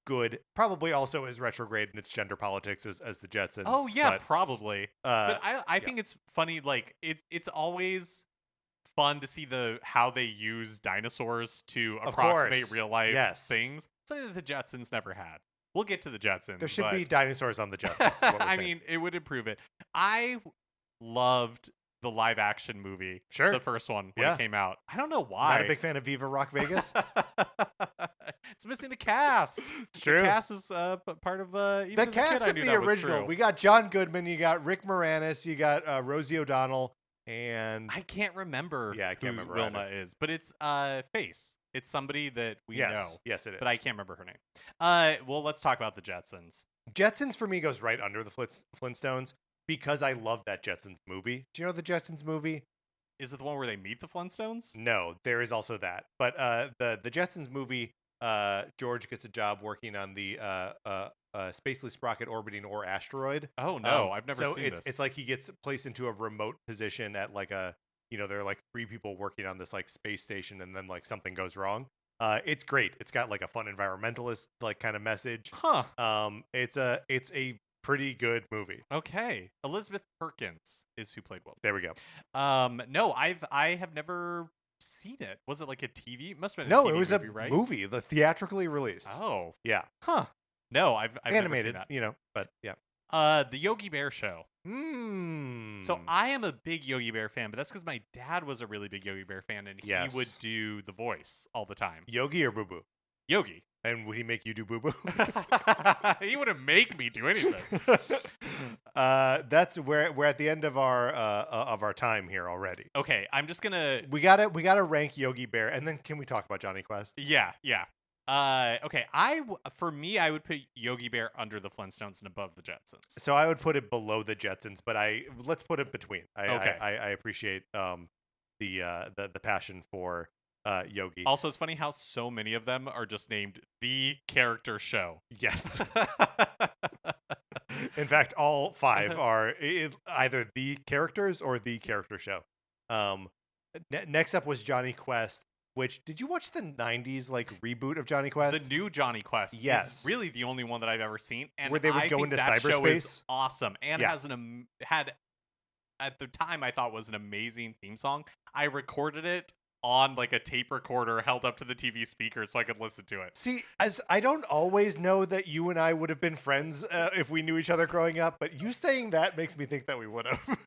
good. Probably also as retrograde in its gender politics as the Jetsons. Oh yeah, but, probably. But I think it's funny. Like it's always fun to see how they use dinosaurs to approximate real life things. Something that the Jetsons never had. We'll get to the Jetsons. There should be dinosaurs on the Jetsons. I mean, it would improve it. I loved the live action movie. Sure. The first one when it came out. I don't know why. Not a big fan of Viva Rock Vegas. It's missing the cast. True. The cast is part of even the as a cast kid, I of knew the that was original. true. We got John Goodman, you got Rick Moranis, you got Rosie O'Donnell, and I can't remember I can't who remember Wilma either. is, but it's Face. It's somebody that we know. Yes, it is. But I can't remember her name. Well, let's talk about the Jetsons. Jetsons for me goes right under the Flintstones because I love that Jetsons movie. Do you know the Jetsons movie? Is it the one where they meet the Flintstones? No, there is also that. But the Jetsons movie, George gets a job working on the spacely sprocket orbiting or asteroid. Oh no, I've never seen this. It's like he gets placed into a remote position at like there are like 3 people working on this like space station, and then like something goes wrong. It's great. It's got like a fun environmentalist like kind of message. Huh. It's a pretty good movie. Okay. Elizabeth Perkins is who played Wilma. There we go. No, I have never seen it. Was it like a TV? It must have been No, a TV it was movie, a right? movie, the theatrically released. Oh. Yeah. Huh. No, I've animated, never seen that. But yeah. The Yogi Bear show. So I am a big Yogi Bear fan, but that's because my dad was a really big Yogi Bear fan, and he would do the voice all the time. Yogi or Boo Boo? Yogi. And would he make you do Boo Boo? He wouldn't make me do anything. That's where we're at the end of our time here already. Okay, I'm just gonna. We gotta rank Yogi Bear, and then can we talk about Johnny Quest? Yeah. Okay. For me, I would put Yogi Bear under the Flintstones and above the Jetsons. So I would put it below the Jetsons, but let's put it between. Okay. I appreciate the passion for Yogi. Also, it's funny how so many of them are just named the character show. Yes. In fact, all 5 are either the characters or the character show. Next up was Johnny Quest. Which, did you watch the 90s like reboot of Johnny Quest? The new Johnny Quest is really the only one that I've ever seen. And where they would go into that cyberspace? Show is awesome. And has had, at the time, I thought was an amazing theme song. I recorded it on like a tape recorder held up to the TV speaker so I could listen to it. See, as I don't always know that you and I would have been friends if we knew each other growing up, but you saying that makes me think that we would have.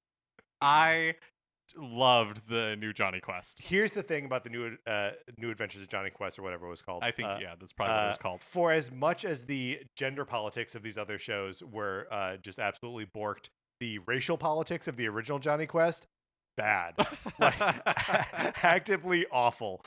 I loved the new Johnny Quest. Here's the thing about the new Adventures of Johnny Quest or whatever it was called. I think that's probably what it was called. For as much as the gender politics of these other shows were just absolutely borked, the racial politics of the original Johnny Quest, bad, like actively awful.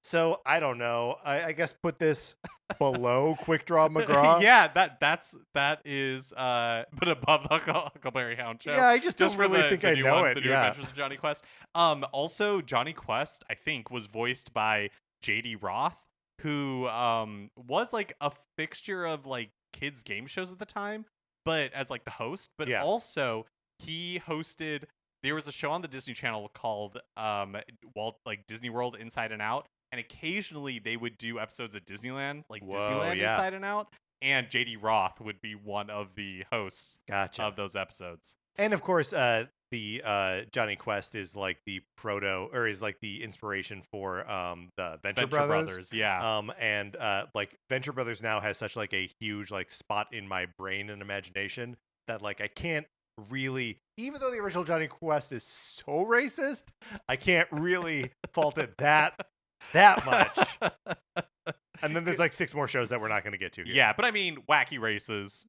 So I don't know. I guess put this below Quick Draw McGraw. Yeah, that is but above the Huckleberry Hound show. Yeah, I just don't really think I know it. The new Adventures of Johnny Quest. Also, Johnny Quest, I think, was voiced by J.D. Roth, who was like a fixture of like kids game shows at the time, but as like the host, but Yeah. also he hosted there was a show on the Disney Channel called Disney World Inside and Out, and occasionally they would do episodes of Disneyland, like Whoa, Disneyland yeah. Inside and Out, and JD Roth would be one of the hosts Gotcha. of those episodes. And of course, the Johnny Quest is like the is like the inspiration for the Venture Brothers. Yeah. And like Venture Brothers now has such like a huge like spot in my brain and imagination that like I can't really, even though the original Johnny Quest is so racist, I can't really fault it that much. And then there's like 6 more shows that we're not going to get to here. Yeah, but I mean, Wacky Races.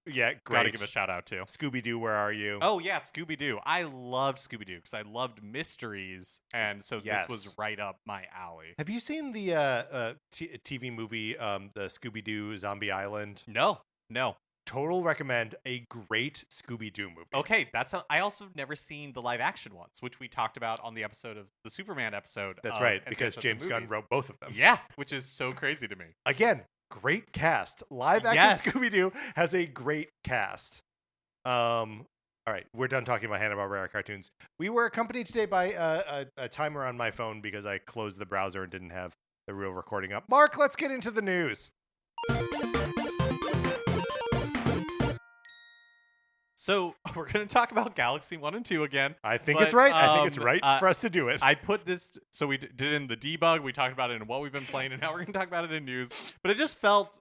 Yeah, great. Gotta give a shout out to Scooby-Doo, Where Are You? Oh yeah, Scooby-Doo. I loved Scooby-Doo because I loved mysteries, and so Yes. this was right up my alley. Have you seen the TV movie, the Scooby-Doo Zombie Island? No. Total recommend. A great Scooby-Doo movie. Okay, I also have never seen the live action ones, which we talked about on the episode of the Superman episode. That's right, because James Gunn wrote both of them. Yeah, which is so crazy to me. Again, great cast. Live action Yes. Scooby-Doo has a great cast. All right, we're done talking about Hanna-Barbera cartoons. We were accompanied today by a timer on my phone because I closed the browser and didn't have the real recording up. Mark, let's get into the news. So we're going to talk about Galaxy 1 and 2 again. I think it's right. I think it's right uh, for us to do it. I put this, so we did it in the debug, we talked about it in what we've been playing, and now we're going to talk about it in news. But it just felt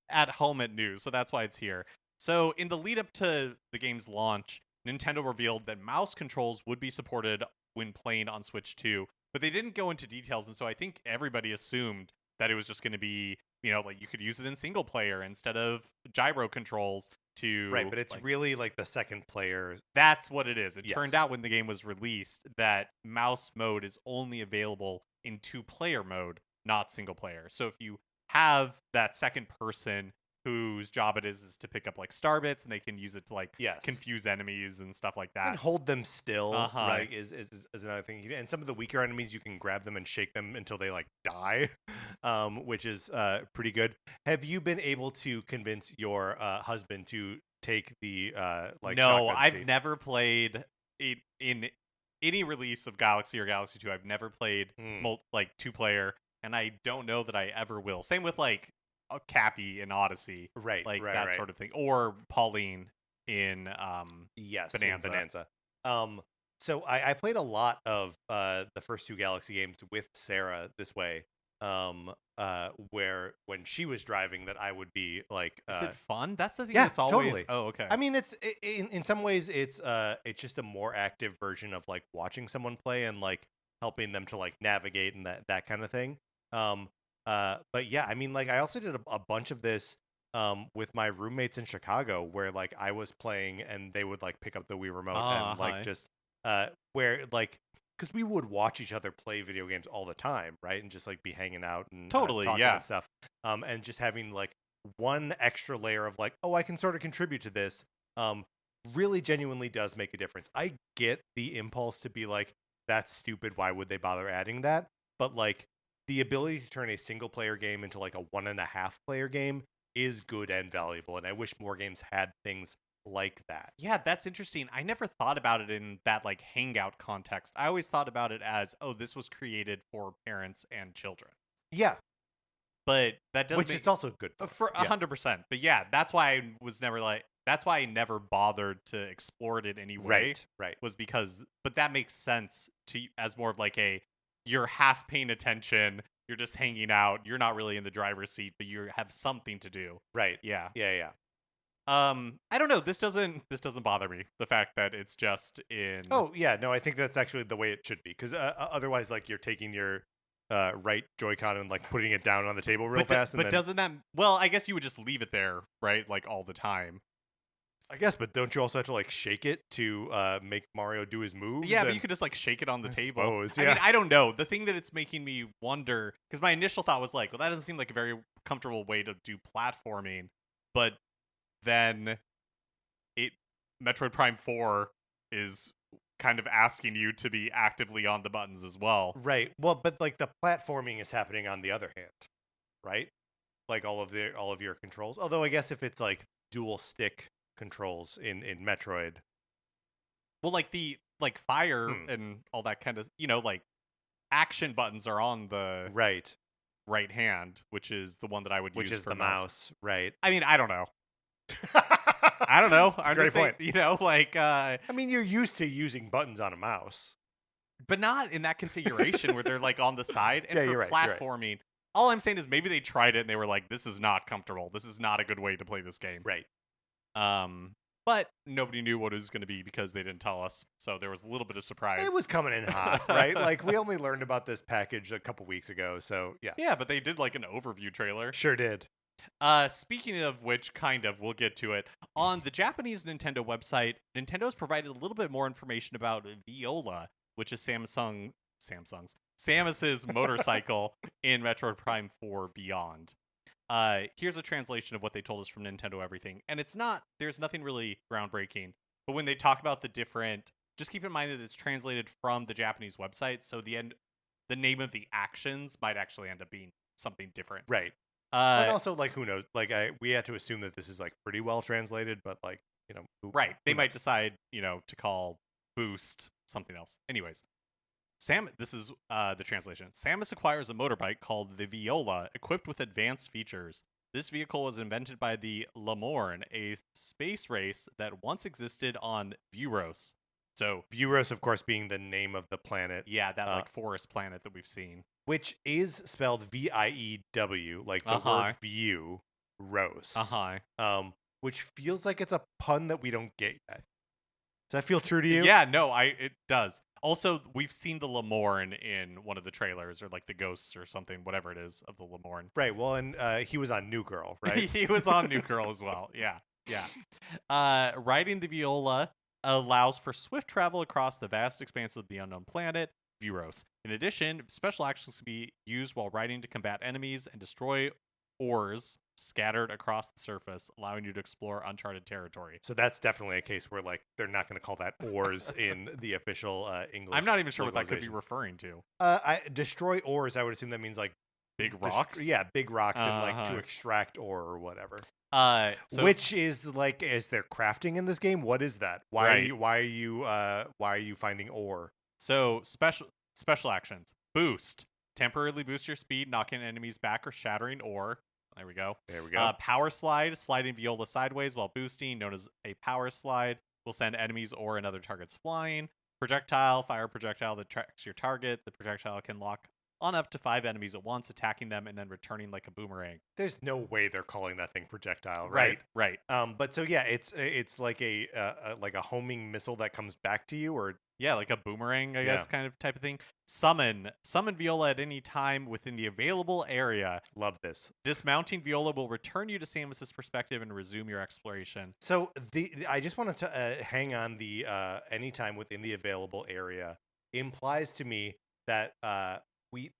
at home at news, so that's why it's here. So in the lead up to the game's launch, Nintendo revealed that mouse controls would be supported when playing on Switch 2, but they didn't go into details, and so I think everybody assumed that it was just going to be, like you could use it in single player instead of gyro controls to... Right, but it's really like the second player. That's what it is. It Yes. turned out when the game was released that mouse mode is only available in 2-player mode, not single player. So if you have that second person whose job it is to pick up like star bits, and they can use it to like confuse enemies and stuff like that. And hold them still, right, is another thing. And some of the weaker enemies, you can grab them and shake them until they like die, which is pretty good. Have you been able to convince your husband to take the No, I've seat? never played it in any release of Galaxy or Galaxy 2. I've never played 2-player, and I don't know that I ever will. Same with like Cappy in Odyssey, right, that sort of thing, or Pauline in Bonanza. In Bonanza. So I played a lot of the first 2 Galaxy games with Sarah this way, where when she was driving, that I would be like, is it fun? That's the thing. Yeah, that's always totally. Oh, okay. I mean, it's in some ways it's just a more active version of like watching someone play and like helping them to like navigate and that kind of thing. But yeah, I mean, like I also did a bunch of this with my roommates in Chicago, where like I was playing and they would like pick up the Wii remote and like just where like, because we would watch each other play video games all the time, right, and just like be hanging out and totally talking and stuff, and just having like one extra layer of like, oh, I can sort of contribute to this, really genuinely does make a difference. I get the impulse to be like, that's stupid, why would they bother adding that? But like the ability to turn a single player game into like a 1.5 player game is good and valuable, and I wish more games had things like that. Yeah, that's interesting. I never thought about it in that like hangout context. I always thought about it as, oh, this was created for parents and children. Yeah, but that doesn't. Which it's also good for 100%. But yeah, that's why I was never like. That's why I never bothered to explore it in any way. Right. Was because, but that makes sense to as more of like you're half paying attention. You're just hanging out. You're not really in the driver's seat, but you have something to do. Right. Yeah. Yeah. I don't know. This doesn't bother me. The fact that it's just in. Oh yeah, no, I think that's actually the way it should be. Because otherwise, like you're taking your right Joy-Con and like putting it down on the table real fast. But doesn't that? Well, I guess you would just leave it there, right? Like all the time. I guess, but don't you also have to like shake it to make Mario do his moves? Yeah, but you could just like shake it on the table. Suppose, yeah. I mean, I don't know. The thing that it's making me wonder, because my initial thought was like, well, that doesn't seem like a very comfortable way to do platforming. But then Metroid Prime 4 is kind of asking you to be actively on the buttons as well. Right. Well, but like the platforming is happening on the other hand. right? Like all of your controls. Although I guess if it's like dual stick controls in Metroid, Well, like like fire hmm, and all that kind of, like action buttons are on the right, right hand, which is the one that I would which use is for the mouse. mouse, right? I mean, I don't know. I don't know. It's a I'm great just saying, point. like I mean, you're used to using buttons on a mouse. but not in that configuration where they're like on the side. And Yeah, for you're right. You're right. platforming, all I'm saying is maybe they tried it and they were like, this is not comfortable. This is not a good way to play this game. Right. But nobody knew what it was going to be because they didn't tell us. So there was a little bit of surprise. It was coming in hot, right? Like we only learned about this package a couple weeks ago, so yeah. Yeah, but they did like an overview trailer. Sure did. Speaking of which, we'll get to it. On the Japanese Nintendo website, Nintendo's provided a little bit more information about Viola, which is Samus's motorcycle in Metroid Prime 4 Beyond. Here's a translation of what they told us from Nintendo Everything. And there's nothing really groundbreaking. But when they talk about just keep in mind that it's translated from the Japanese website. So the name of the actions might actually end up being something different. Right. And also, like, who knows? Like, we had to assume that this is like pretty well translated, but like, right. They who might knows? decide, to call boost something else. Anyways, this is the translation. Samus acquires a motorbike called the Viola, equipped with advanced features. This vehicle was invented by the Lamorn, a space race that once existed on Vuros. So, Vuros, of course, being the name of the planet. yeah, that like forest planet that we've seen. Which is spelled View, like the word view, Rose. Which feels like it's a pun that we don't get yet. Does that feel true to you? Yeah, no, it does. Also, we've seen the Lamorn in one of the trailers, or like the ghosts or something, whatever it is of the Lamorn. Right. Well, and he was on New Girl, right? He was on New Girl as well. Yeah, yeah. Riding the Viola allows for swift travel across the vast expanse of the unknown planet, Vuros. In addition, special actions can be used while riding to combat enemies and destroy ores scattered across the surface, allowing you to explore uncharted territory. So that's definitely a case where like they're not going to call that ores in the official English. I'm not even sure what that could be referring to. I destroy ores. I would assume that means like big rocks. Yeah, big rocks and like to extract ore or whatever. So, which is like, is there crafting in this game? What is that? Why are you finding ore? So special actions. Boost. Temporarily boost your speed, knocking enemies back or shattering ore. There we go. Power slide. Sliding Viola sideways while boosting, known as a power slide, will send enemies or and other targets flying. Projectile. Fire a projectile that tracks your target. The projectile can lock on up to 5 enemies at once, attacking them and then returning like a boomerang. There's no way they're calling that thing projectile, right? Right. But so yeah, it's like a homing missile that comes back to you, or yeah, like a boomerang, I guess, kind of type of thing. Summon Viola at any time within the available area. Love this. Dismounting Viola will return you to Samus's perspective and resume your exploration. So I just wanted to hang on the anytime within the available area implies to me that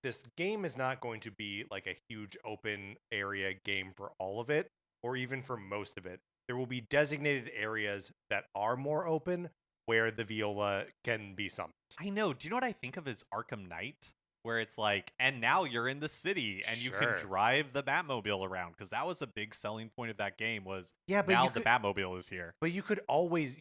this game is not going to be like a huge open area game for all of it, or even for most of it. There will be designated areas that are more open where the Viola can be summoned. I know. Do you know what I think of as Arkham Knight? Where it's like, and now you're in the city and you can drive the Batmobile around, because that was a big selling point of that game was the Batmobile is here. But you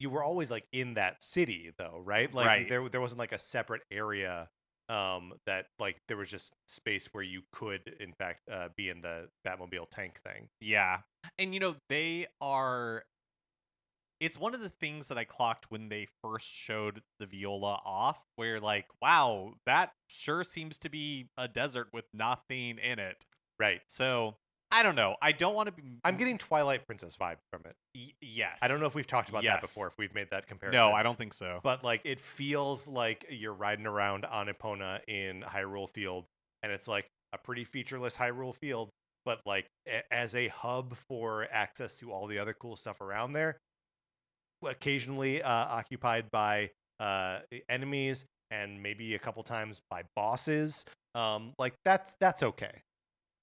were always like in that city though, right? Like there wasn't like a separate area that like there was just space where you could in fact be in the Batmobile tank thing. Yeah. And it's one of the things that I clocked when they first showed the Viola off, where like, wow, that sure seems to be a desert with nothing in it. Right. So I don't know. I don't want to be. I'm getting Twilight Princess vibe from it. Yes. I don't know if we've talked about that before, if we've made that comparison. No, I don't think so. But like, it feels like you're riding around on Epona in Hyrule Field, and it's like a pretty featureless Hyrule Field, but like as a hub for access to all the other cool stuff around there, occasionally occupied by enemies and maybe a couple times by bosses. Like that's okay.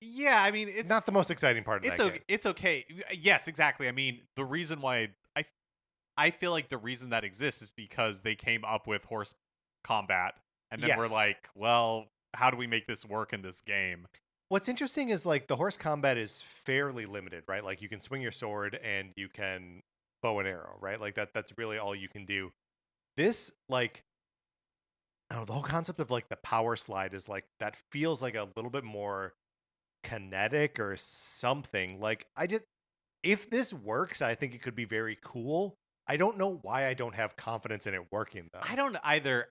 Yeah, I mean, it's not the most exciting part of that game. It's okay. Yes, exactly. I mean, the reason why I feel like the reason that exists is because they came up with horse combat, and then we're like, well, how do we make this work in this game? What's interesting is like the horse combat is fairly limited, right? Like you can swing your sword and you can bow and arrow, right? Like that's really all you can do. This like I don't know, the whole concept of like the power slide is like that feels like a little bit more kinetic or something. Like I just if this works, I think it could be very cool. I don't know why I don't have confidence in it working I though. don't either.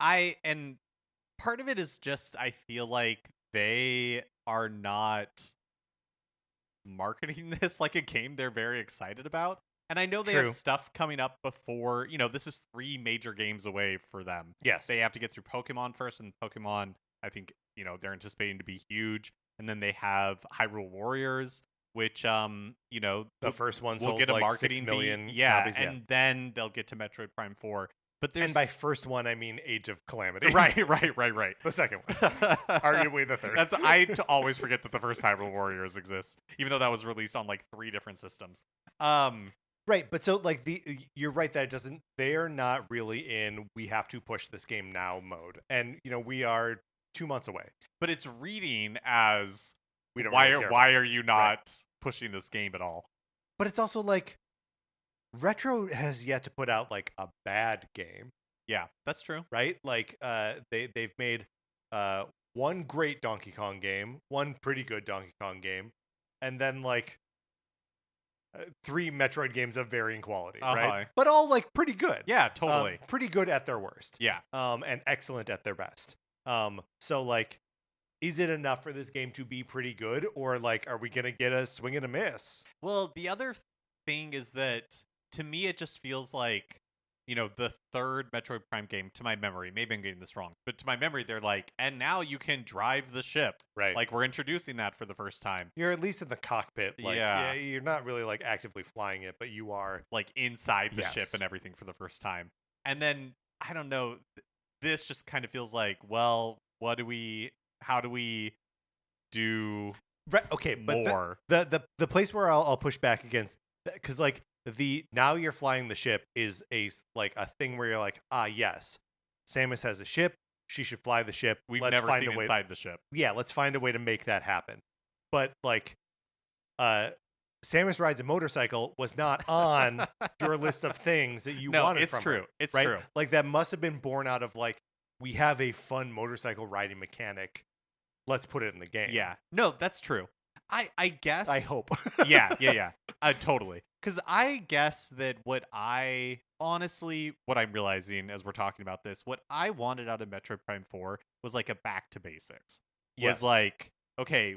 And part of it is just I feel like they are not marketing this like a game they're very excited about. And I know they have True. stuff coming up before, this is 3 major games away for them. Yes. They have to get through Pokemon first, and Pokemon, I think, they're anticipating to be huge. And then they have Hyrule Warriors, which The first one will sold get a like 6 marketing beat. million Yeah, copies. Yeah. and then they'll get to Metroid Prime 4. But And there's by first one, I mean Age of Calamity. right. The second one. Arguably the third. Always forget that the first Hyrule Warriors exists, even though that was released on like 3 different systems. Right, but so like you're right that it doesn't they're not really in we have to push this game now mode. And we are 2 months away. But it's reading as We don't why really are care why about it. are you not pushing this game at all? But it's also like Retro has yet to put out like a bad game, Yeah, that's true. right? Like they've made one great Donkey Kong game, one pretty good Donkey Kong game, and then like 3 Metroid games of varying quality, right? Uh-huh. But all like pretty good. Yeah, totally. Pretty good at their worst. Yeah. And excellent at their best. So like is it enough for this game to be pretty good, or like are we gonna get a swing and a miss? Well, the other thing is that to me it just feels like the third Metroid Prime game, to my memory, maybe I'm getting this wrong, but to my memory, they're like, and now you can drive the ship. Right. Like, we're introducing that for the first time. You're at least in the cockpit. Like, Yeah. you're not really like actively flying it, but you are. Like, inside the ship Yes. and everything for the first time. And then, I don't know, this just kind of feels like, well, how do we do Right. Okay. But more? the place where I'll push back against, because like the now you're flying the ship is like a thing where you're like, yes, Samus has a ship. She should fly the ship. We've Let's never find seen a way. inside the ship. Yeah, let's find a way to make that happen. But like, Samus rides a motorcycle was not on your list of things that you No, wanted it's from true. her, It's right? true. Like that must have been born out of like we have a fun motorcycle riding mechanic. Let's put it in the game. Yeah. No, that's true. I guess. I hope. yeah. Totally. Because I guess that what I'm realizing as we're talking about this, what I wanted out of Metroid Prime 4 was like a back to basics. Yes. Was like, okay,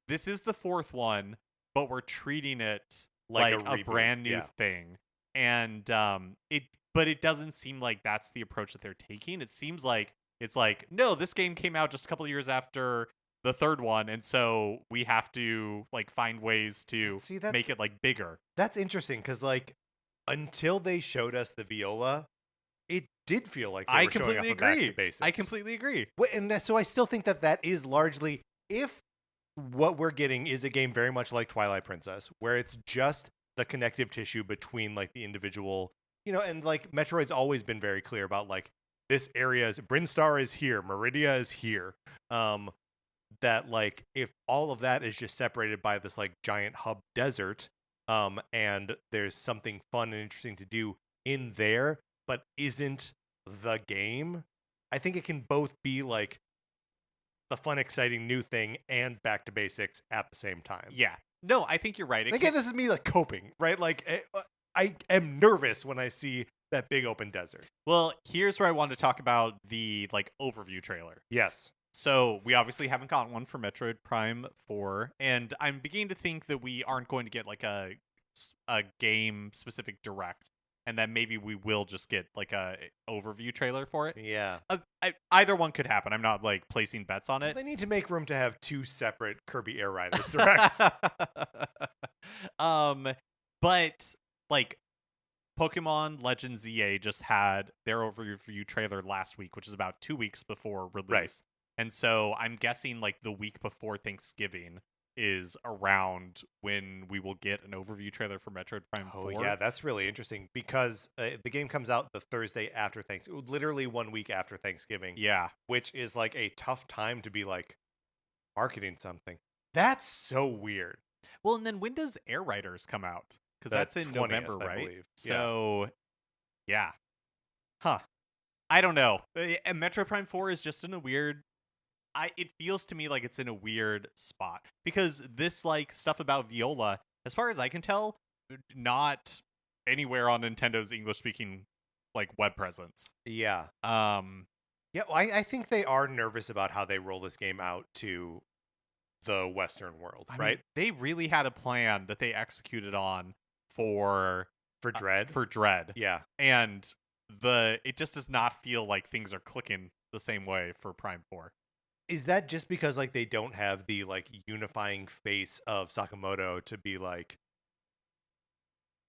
this is the fourth one, but we're treating it like a reboot. brand new Yeah. thing. And but it doesn't seem like that's the approach that they're taking. It seems like it's like, no, this game came out just a couple of years after the third one, and so we have to like find ways to make it like bigger. That's interesting because like until they showed us the viola, it did feel like they were showing off a back to basics. I completely agree. And so I still think that is largely, if what we're getting is a game very much like Twilight Princess, where it's just the connective tissue between like the individual, and like Metroid's always been very clear about like this area is Brinstar is here, Meridia is here. That like if all of that is just separated by this like giant hub desert, and there's something fun and interesting to do in there, but isn't the game, I think it can both be like the fun, exciting new thing and back to basics at the same time. Yeah. No, I think you're right. Again, this is me like coping, right? Like I am nervous when I see that big open desert. Well, here's where I wanted to talk about the like overview trailer. Yes. So we obviously haven't gotten one for Metroid Prime 4, and I'm beginning to think that we aren't going to get like a game specific direct, and that maybe we will just get like a overview trailer for it. Yeah. Either one could happen. I'm not like placing bets on it. They need to make room to have 2 separate Kirby Air Riders directs. But like Pokemon Legends ZA just had their overview trailer last week, which is about 2 weeks before release. Right. And so I'm guessing like the week before Thanksgiving is around when we will get an overview trailer for Metroid Prime 4. Oh, yeah, that's really interesting because the game comes out the Thursday after Thanksgiving, literally 1 week after Thanksgiving. Yeah. Which is like a tough time to be like, marketing something. That's so weird. Well, and then when does Air Riders come out? Because The that's in 20th, November, I right? believe. Yeah. So, yeah. Huh. I don't know. And Metro Prime 4 is just in a weird. It feels to me like it's in a weird spot because this like stuff about Viola, as far as I can tell, not anywhere on Nintendo's English speaking like web presence. Yeah. Um, Yeah, well, I think they are nervous about how they roll this game out to the Western world, I right? mean, they really had a plan that they executed on for For Dread. for Dread, Yeah. and it just does not feel like things are clicking the same way for Prime 4. Is that just because like they don't have the like unifying face of Sakamoto to be like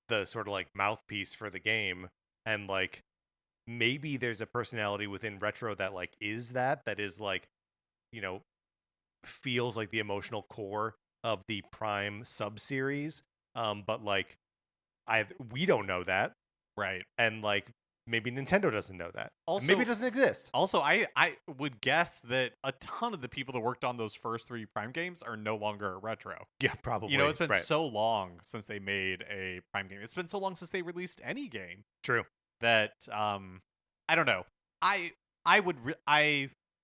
the sort of like mouthpiece for the game, and like maybe there's a personality within Retro that like that is like, you know, feels like the emotional core of the Prime sub-series, but like we don't know that, Right. and like maybe Nintendo doesn't know that. And maybe Also, it doesn't exist. Also, I would guess that a ton of the people that worked on those first 3 Prime games are no longer at Retro. Yeah, probably. You know, it's been right. so long since they made a Prime game. It's been so long since they released any game True. that I don't know. I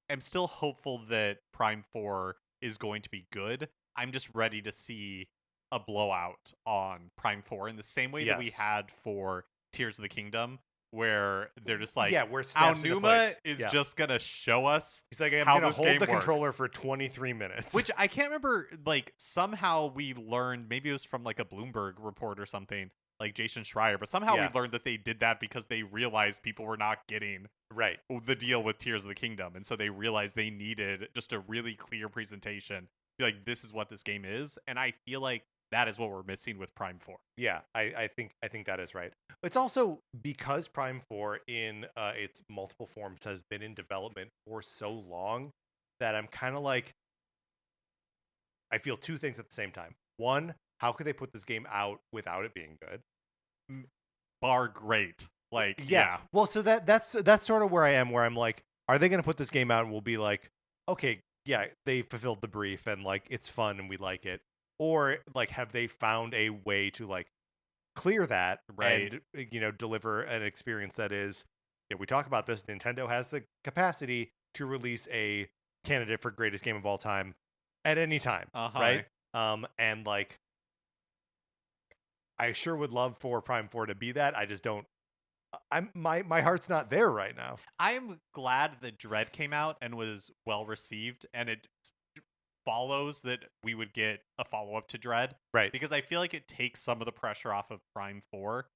am still hopeful that Prime 4 is going to be good. I'm just ready to see a blowout on Prime 4 in the same way that we Yes. had for Tears of the Kingdom, where they're just like, yeah, where it snaps into Aonuma place. is Yeah. just gonna show us He's like, I'm how gonna this hold game the controller works. for 23 minutes. Which I can't remember. Like somehow we learned, maybe it was from like a Bloomberg report or something, like Jason Schreier, but somehow Yeah. we learned that they did that because they realized people were not getting right. the deal with Tears of the Kingdom, and so they realized they needed just a really clear presentation. Be like, this is what this game is, and I feel like that is what we're missing with Prime 4. Yeah, I think that is right. It's also because Prime 4 in its multiple forms has been in development for so long that I'm kind of like, I feel two things at the same time. One, how could they put this game out without it being good? Bar great. Like, yeah. Well, so that's sort of where I am, where I'm like, are they going to put this game out and we'll be like, okay, yeah, they fulfilled the brief and like it's fun and we like it, or like have they found a way to like clear that Right. and deliver an experience that is, we talk about this, Nintendo has the capacity to release a candidate for greatest game of all time at any time, right? And like I sure would love for Prime 4 to be that. I just don't. My heart's not there right now. I'm glad that Dread came out and was well received, and it follows that we would get a follow-up to Dread. Right. Because I feel like it takes some of the pressure off of Prime 4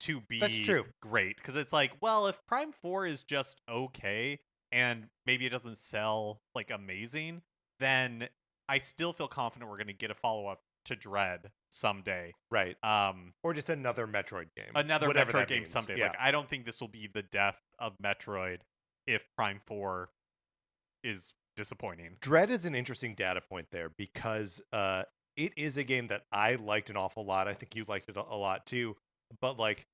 to be That's true. Great. Because it's like, well, if Prime 4 is just okay and maybe it doesn't sell like amazing, then I still feel confident we're going to get a follow-up to Dread someday. Right. Or just another Metroid game. Another Whatever Metroid that game means. someday. Yeah. Like, I don't think this will be the death of Metroid if Prime 4 is disappointing. Dread is an interesting data point there because it is a game that I liked an awful lot. I think you liked it a lot too, but like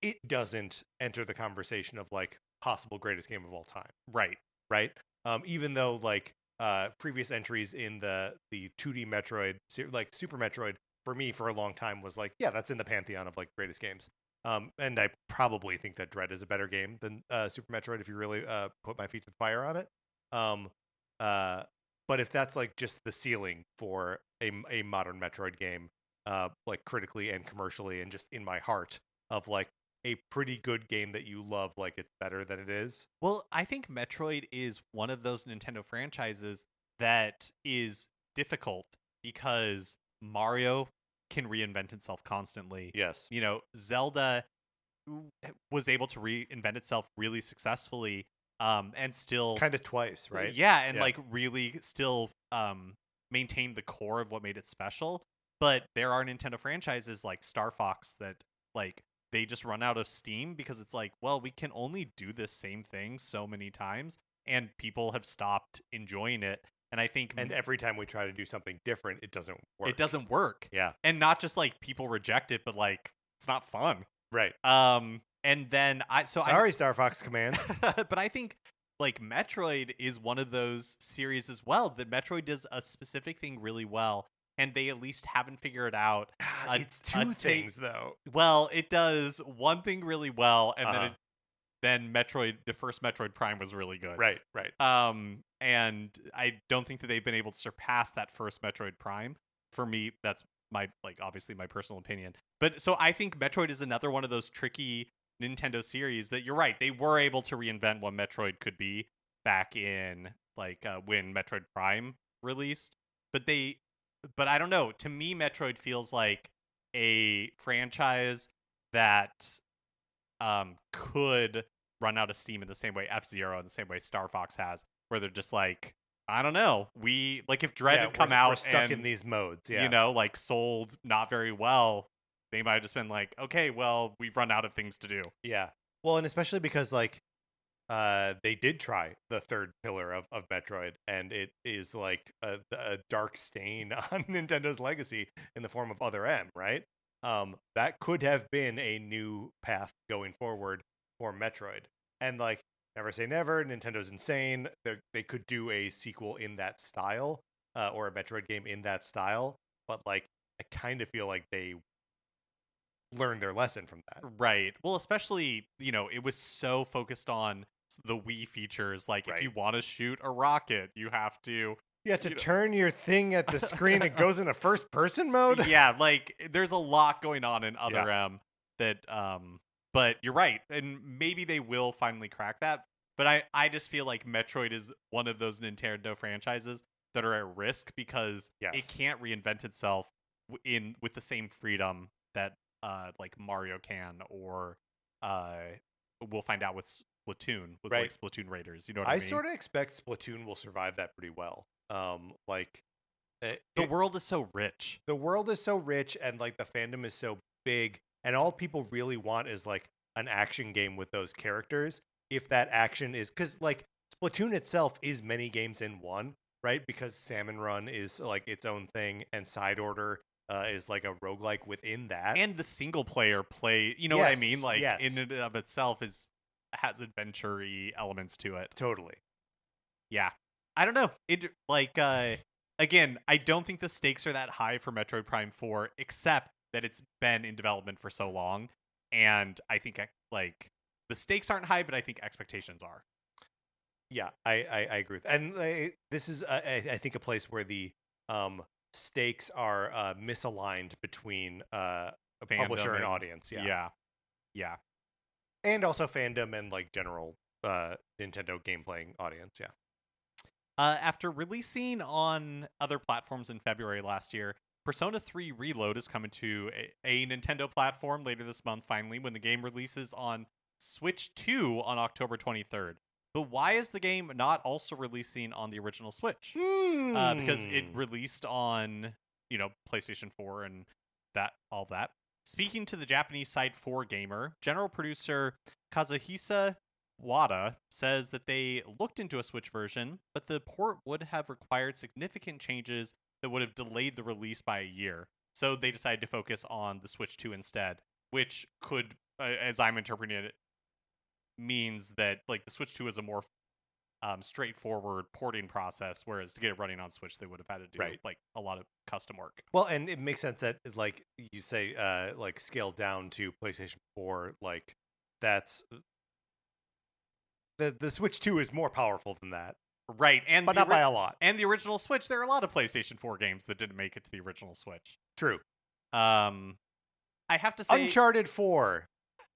it doesn't enter the conversation of like possible greatest game of all time. Right. Even though like previous entries in the 2D Metroid, like Super Metroid, for me for a long time was like, yeah, that's in the pantheon of like greatest games. And I probably think that Dread is a better game than Super Metroid if you really put my feet to the fire on it. But if that's like just the ceiling for a modern Metroid game, like critically and commercially and just in my heart of like a pretty good game that you love, like it's better than it is. Well, I think Metroid is one of those Nintendo franchises that is difficult because Mario can reinvent itself constantly. Yes. Zelda was able to reinvent itself really successfully, and still kind of twice, right? Yeah, and like really still maintain the core of what made it special. But there are Nintendo franchises like Star Fox that like they just run out of steam because it's like, well, we can only do this same thing so many times, and people have stopped enjoying it. And I think, and every time we try to do something different, it doesn't work. It doesn't work. Yeah, and not just like people reject it, but like it's not fun. Right. And then sorry, Star Fox Command. But I think like Metroid is one of those series as well that Metroid does a specific thing really well, and they at least haven't figured out It's a two take. things though. Well, it does one thing really well, and Uh-huh. then Metroid, the first Metroid Prime was really good. Right, right. And I don't think that they've been able to surpass that first Metroid Prime. For me, that's my obviously my personal opinion. But so I think Metroid is another one of those tricky Nintendo series that you're right, they were able to reinvent what Metroid could be back in when Metroid Prime released. But but I don't know. To me, Metroid feels like a franchise that could run out of steam in the same way F-Zero and the same way Star Fox has, where they're just like, I don't know. We if Dread Yeah, had come we're out stuck in and these modes. Yeah. sold not very well, they might have just been like, okay, well, we've run out of things to do. Yeah. Well, and especially because they did try the third pillar of Metroid, and it is like a dark stain on Nintendo's legacy in the form of Other M, right? That could have been a new path going forward for Metroid. And like, never say never, Nintendo's insane. They could do a sequel in that style, or a Metroid game in that style, but like, I kind of feel like they learned their lesson from that. Right. Well, especially, it was so focused on the Wii features. Like, if Right. you want to shoot a rocket, you have to. You have to You know- turn your thing at the screen. It goes into first person mode. Yeah, like there's a lot going on in Other M that but you're right. And maybe they will finally crack that. But I just feel like Metroid is one of those Nintendo franchises that are at risk because it Yes. can't reinvent itself with the same freedom that like Mario can, or uh we'll find out with Splatoon, with Right. like Splatoon Raiders. You know what I I mean? sort of expect Splatoon will survive that pretty well. Like The world is so rich. the world is so rich, and like the fandom is so big, and all people really want is like an action game with those characters. If that action is, because like Splatoon itself is many games in one, right? Because Salmon Run is like its own thing, and Side Order is like a roguelike within that. And the single player play, you know what I mean? Yes, Like yes. in and of itself has adventure-y elements to it. Totally. Yeah. I don't know. It again, I don't think the stakes are that high for Metroid Prime 4, except that it's been in development for so long, and I think like the stakes aren't high, but I think expectations are. Yeah, I agree with, and this is I think a place where the stakes are misaligned between a publisher Fandom and audience. Yeah. Yeah. And also fandom and like general Nintendo game playing audience. Yeah. After releasing on other platforms in February last year, Persona 3 Reload is coming to a Nintendo platform later this month, finally, when the game releases on Switch 2 on October 23rd. But why is the game not also releasing on the original Switch? Because it released on, PlayStation 4 and all that. Speaking to the Japanese site 4Gamer, general producer Kazuhisa Wada says that they looked into a Switch version, but the port would have required significant changes that would have delayed the release by a year. So they decided to focus on the Switch 2 instead, which could, as I'm interpreting it, means that like the Switch 2 is a more straightforward porting process, whereas to get it running on Switch, they would have had to do like a lot of custom work. Well, and it makes sense that like you say, like scaled down to PlayStation 4, like that's the Switch 2 is more powerful than that, right? And but not by a lot. And the original Switch, there are a lot of PlayStation 4 games that didn't make it to the original Switch. True. I have to say, Uncharted 4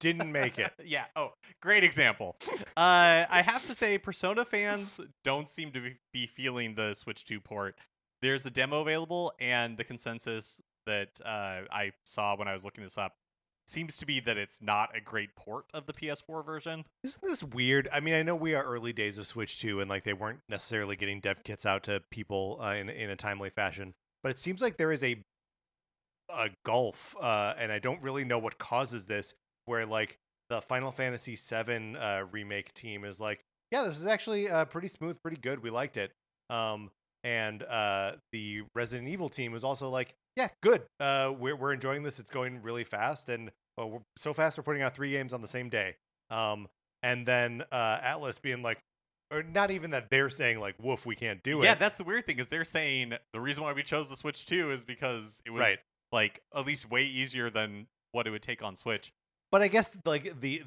didn't make it. Yeah. Oh, great example. I have to say, Persona fans don't seem to be feeling the Switch 2 port. There's a demo available, and the consensus that I saw when I was looking this up seems to be that it's not a great port of the PS4 version. Isn't this weird? I mean, I know we are early days of Switch 2, and like they weren't necessarily getting dev kits out to people in a timely fashion, but it seems like there is a gulf, and I don't really know what causes this, where like the Final Fantasy VII remake team is like, yeah, this is actually pretty smooth, pretty good. We liked it. And the Resident Evil team is also like, yeah, good. We're enjoying this. It's going really fast, and we're so fast we're putting out 3 games on the same day. And then Atlas being like, or not even that they're saying like, "Woof, we can't do Yeah, it." that's the weird thing is they're saying the reason why we chose the Switch 2 is because it was Right. like at least way easier than what it would take on Switch. But I guess like the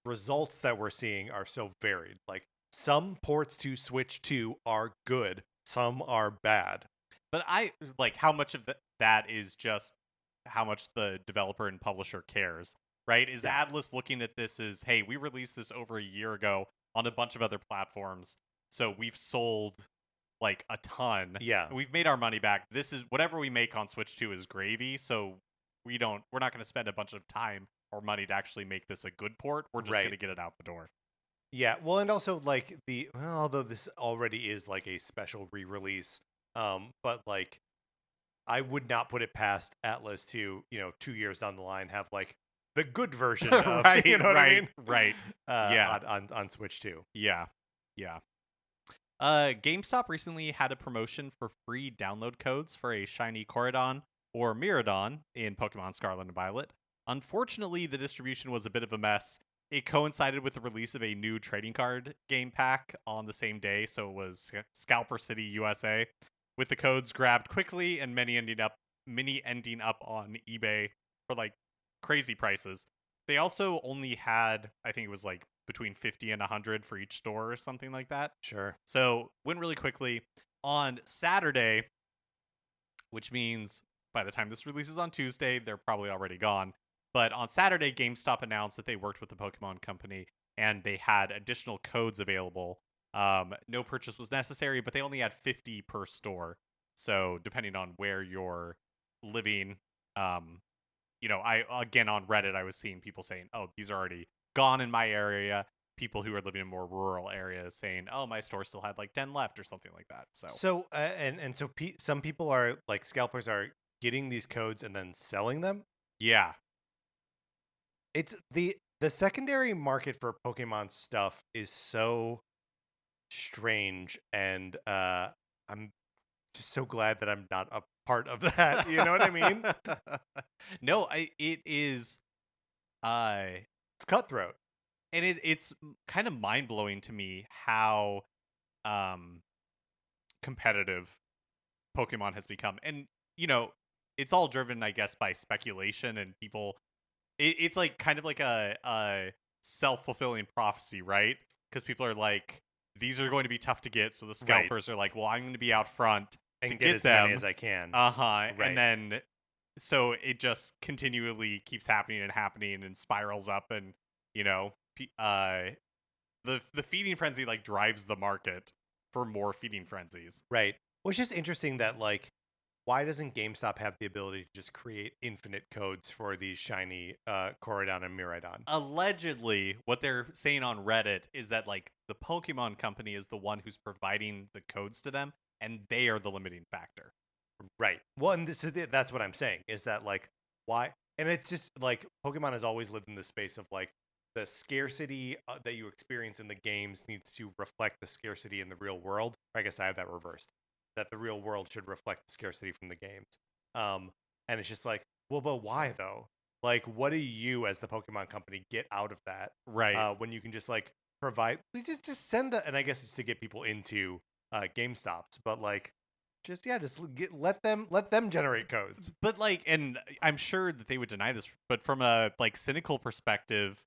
results that we're seeing are so varied. Like some ports to Switch 2 are good, some are bad. But I like how much of that is just how much the developer and publisher cares, right? Is Yeah. Atlas looking at this as, hey, we released this over a year ago on a bunch of other platforms, so we've sold like a ton Yeah. and we've made our money back. This is whatever we make on Switch 2 is gravy, so we're not going to spend a bunch of time or money to actually make this a good port. We're just going Right. to get it out the door. Yeah. Well, and also like although this already is like a special re-release, but like I would not put it past Atlas to, 2 years down the line have like the good version of, Right, you know what I right, mean? right. Yeah. On Switch 2. Yeah. Yeah. GameStop recently had a promotion for free download codes for a shiny Corridon or Miradon in Pokemon Scarlet and Violet. Unfortunately, the distribution was a bit of a mess. It coincided with the release of a new trading card game pack on the same day, so it was Scalper City USA, with the codes grabbed quickly and many ending up on eBay for like crazy prices. They also only had, I think it was like between 50 and 100 for each store or something like that. Sure. So went really quickly. On Saturday, which means by the time this releases on Tuesday, they're probably already gone. But on Saturday, GameStop announced that they worked with the Pokemon Company and they had additional codes available. No purchase was necessary, but they only had 50 per store. So depending on where you're living, um, I again on Reddit, I was seeing people saying, "Oh, these are already gone in my area." People who are living in more rural areas saying, "Oh, my store still had like 10 left or something like that." So, So and so some people are like scalpers are getting these codes and then selling them. yeah. It's the secondary market for Pokemon stuff is so strange, and I'm just so glad that I'm not a part of that. You know what I mean? No, it is uh It's cutthroat. and it's kind of mind-blowing to me how um competitive Pokemon has become. And it's all driven I guess by speculation and people. It's like kind of like a self-fulfilling prophecy, right? Because people are like, these are going to be tough to get, so the Right. scalpers are like, well, I'm going to be out front to And get get as many them. as I can. Uh-huh. And Right. then so it just continually keeps happening and happening and spirals up, and you know, the feeding frenzy like drives the market for more feeding frenzies. Right. Well, it's just interesting that like, why doesn't GameStop have the ability to just create infinite codes for these shiny Corridon and Miraidon? Allegedly, what they're saying on Reddit is that like the Pokemon Company is the one who's providing the codes to them, and they are the limiting factor. Right. Well, and that's what I'm saying is that like why, and it's just like Pokemon has always lived in the space of like the scarcity that you experience in the games needs to reflect the scarcity in the real world. Or I guess I have that reversed. That the real world should reflect the scarcity from the games. Um, and it's just like, well, but why though? Like, what do you as the Pokemon Company get out of that? Right. When you can just like provide, just send the, and I guess it's to get people into GameStops, but like let them generate codes. But like, and I'm sure that they would deny this, but from a like cynical perspective,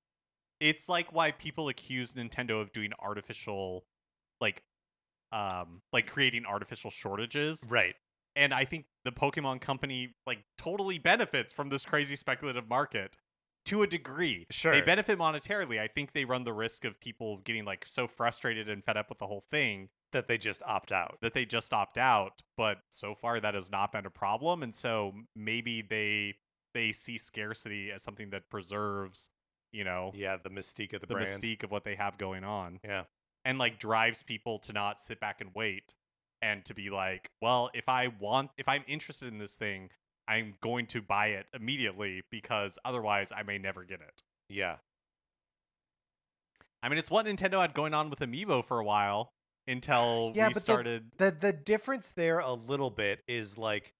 it's like why people accuse Nintendo of doing artificial like like creating artificial shortages. Right. And I think the Pokemon Company like totally benefits from this crazy speculative market to a degree. They Sure. benefit monetarily. I think they run the risk of people getting like so frustrated and fed up with the whole thing That they just opt out. that they just opt out. But so far that has not been a problem. And so maybe they see scarcity as something that preserves, Yeah, the mystique of the the brand. mystique of what they have going on. Yeah. And like drives people to not sit back and wait and to be like, well, if I'm interested in this thing, I'm going to buy it immediately because otherwise I may never get it. Yeah. I mean, it's what Nintendo had going on with Amiibo for a while until Yeah, we but started. the difference there a little bit is like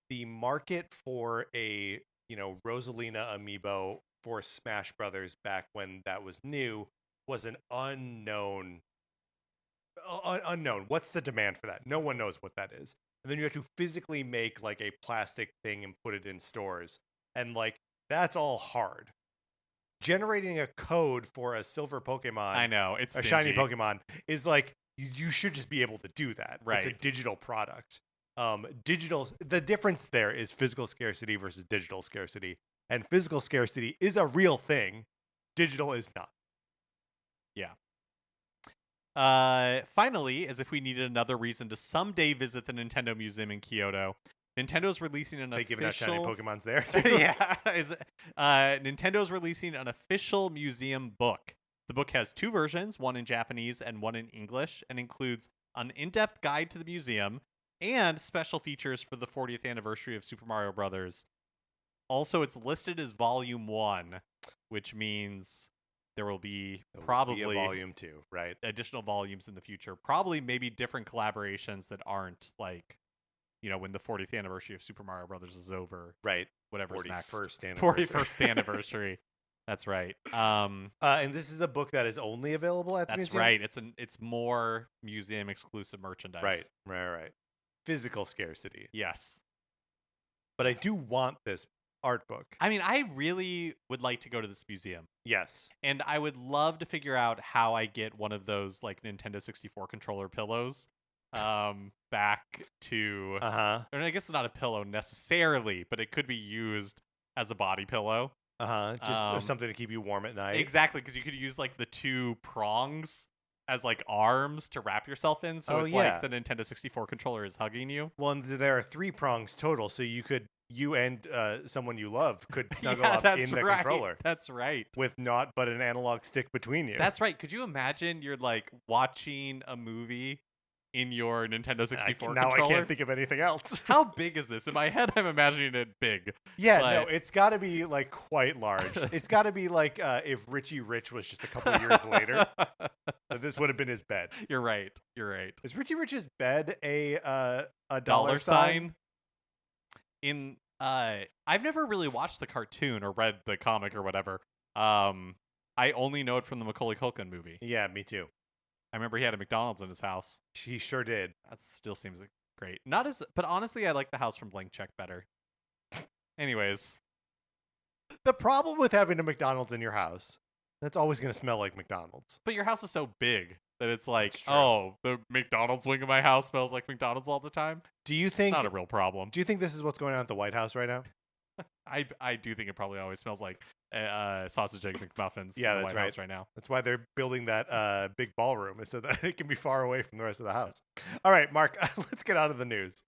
the market for a, Rosalina amiibo for Smash Brothers back when that was new was an unknown unknown. What's the demand for that? No one knows what that is. And then you have to physically make like a plastic thing and put it in stores. And like that's all hard. Generating a code for a silver Pokemon, I know, it's a stingy. shiny Pokemon, is like you should just be able to do that. Right. It's a digital product. The difference there is physical scarcity versus digital scarcity. And physical scarcity is a real thing. Digital is not. Yeah. Finally, as if we needed another reason to someday visit the Nintendo Museum in Kyoto, Nintendo's releasing an They official... giving out shiny Pokemons there too. Yeah. Nintendo's releasing an official museum book. The book has 2 versions, one in Japanese and one in English, and includes an in-depth guide to the museum and special features for the 40th anniversary of Super Mario Brothers. Also, it's listed as Volume 1, which means there will be probably a volume 2, right? Additional volumes in the future. Probably maybe different collaborations that aren't like, when the 40th anniversary of Super Mario Brothers is over. Right. Whatever's next. 41st anniversary. 41st anniversary. That's right. And this is a book that is only available at the museum? That's right. It's more museum exclusive merchandise. Right. Physical scarcity. Yes. But I do want this art book. I mean, I really would like to go to this museum. Yes. And I would love to figure out how I get one of those like Nintendo 64 controller pillows back to Uh-huh. I guess it's not a pillow necessarily, but it could be used as a body pillow. Just something to keep you warm at night. Exactly, because you could use like the 2 prongs as like arms to wrap yourself in, so it's like the Nintendo 64 controller is hugging you. Well, and there are 3 prongs total, so you and someone you love could snuggle up in the controller. That's right. With naught but an analog stick between you. That's right. Could you imagine you're like watching a movie in your Nintendo 64 now controller? I can't think of anything else. How big is this? In my head, I'm imagining it big. Yeah, no, it's got to be like quite large. It's got to be like if Richie Rich was just a couple years later, this would have been his bed. You're right. Is Richie Rich's bed a dollar sign? I've never really watched the cartoon or read the comic or whatever. I only know it from the Macaulay Culkin movie. Yeah, me too. I remember he had a McDonald's in his house. He sure did. That still seems great. But honestly, I like the house from Blank Check better. Anyways. The problem with having a McDonald's in your house, that's always going to smell like McDonald's. But your house is so big that it's like, oh, the McDonald's wing of my house smells like McDonald's all the time. Do you think it's not a real problem? Do you think this is what's going on at the White House right now? I do think it probably always smells like sausage egg McMuffins. Yeah, in the that's White House right now. That's why they're building that big ballroom, so that it can be far away from the rest of the house. All right, Mark, let's get out of the news.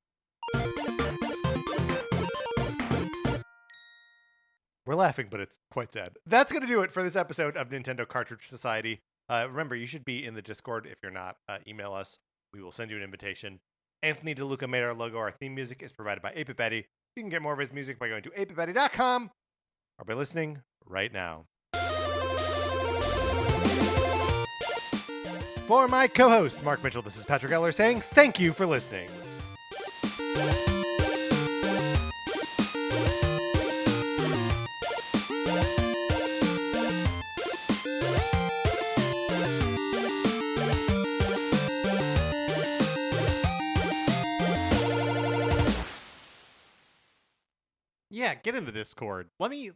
We're laughing, but it's quite sad. That's going to do it for this episode of Nintendo Cartridge Society. Remember, you should be in the Discord. If you're not, email us. We will send you an invitation. Anthony DeLuca made our logo. Our theme music is provided by Apipetty. You can get more of his music by going to apipetty.com or by listening right now. For my co-host, Mark Mitchell, this is Patrick Eller saying thank you for listening. Yeah, get in the Discord. Let me,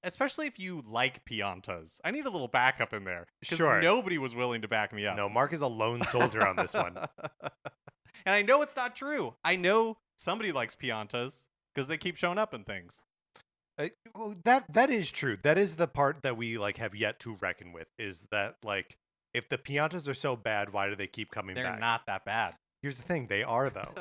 especially if you like Piantas. I need a little backup in there. Sure. Nobody was willing to back me up. No, Mark is a lone soldier on this one. And I know it's not true. I know somebody likes Piantas because they keep showing up in things. That is true. That is the part that we have yet to reckon with. Is that if the Piantas are so bad, why do they keep coming back? They're not that bad. Here's the thing: they are though.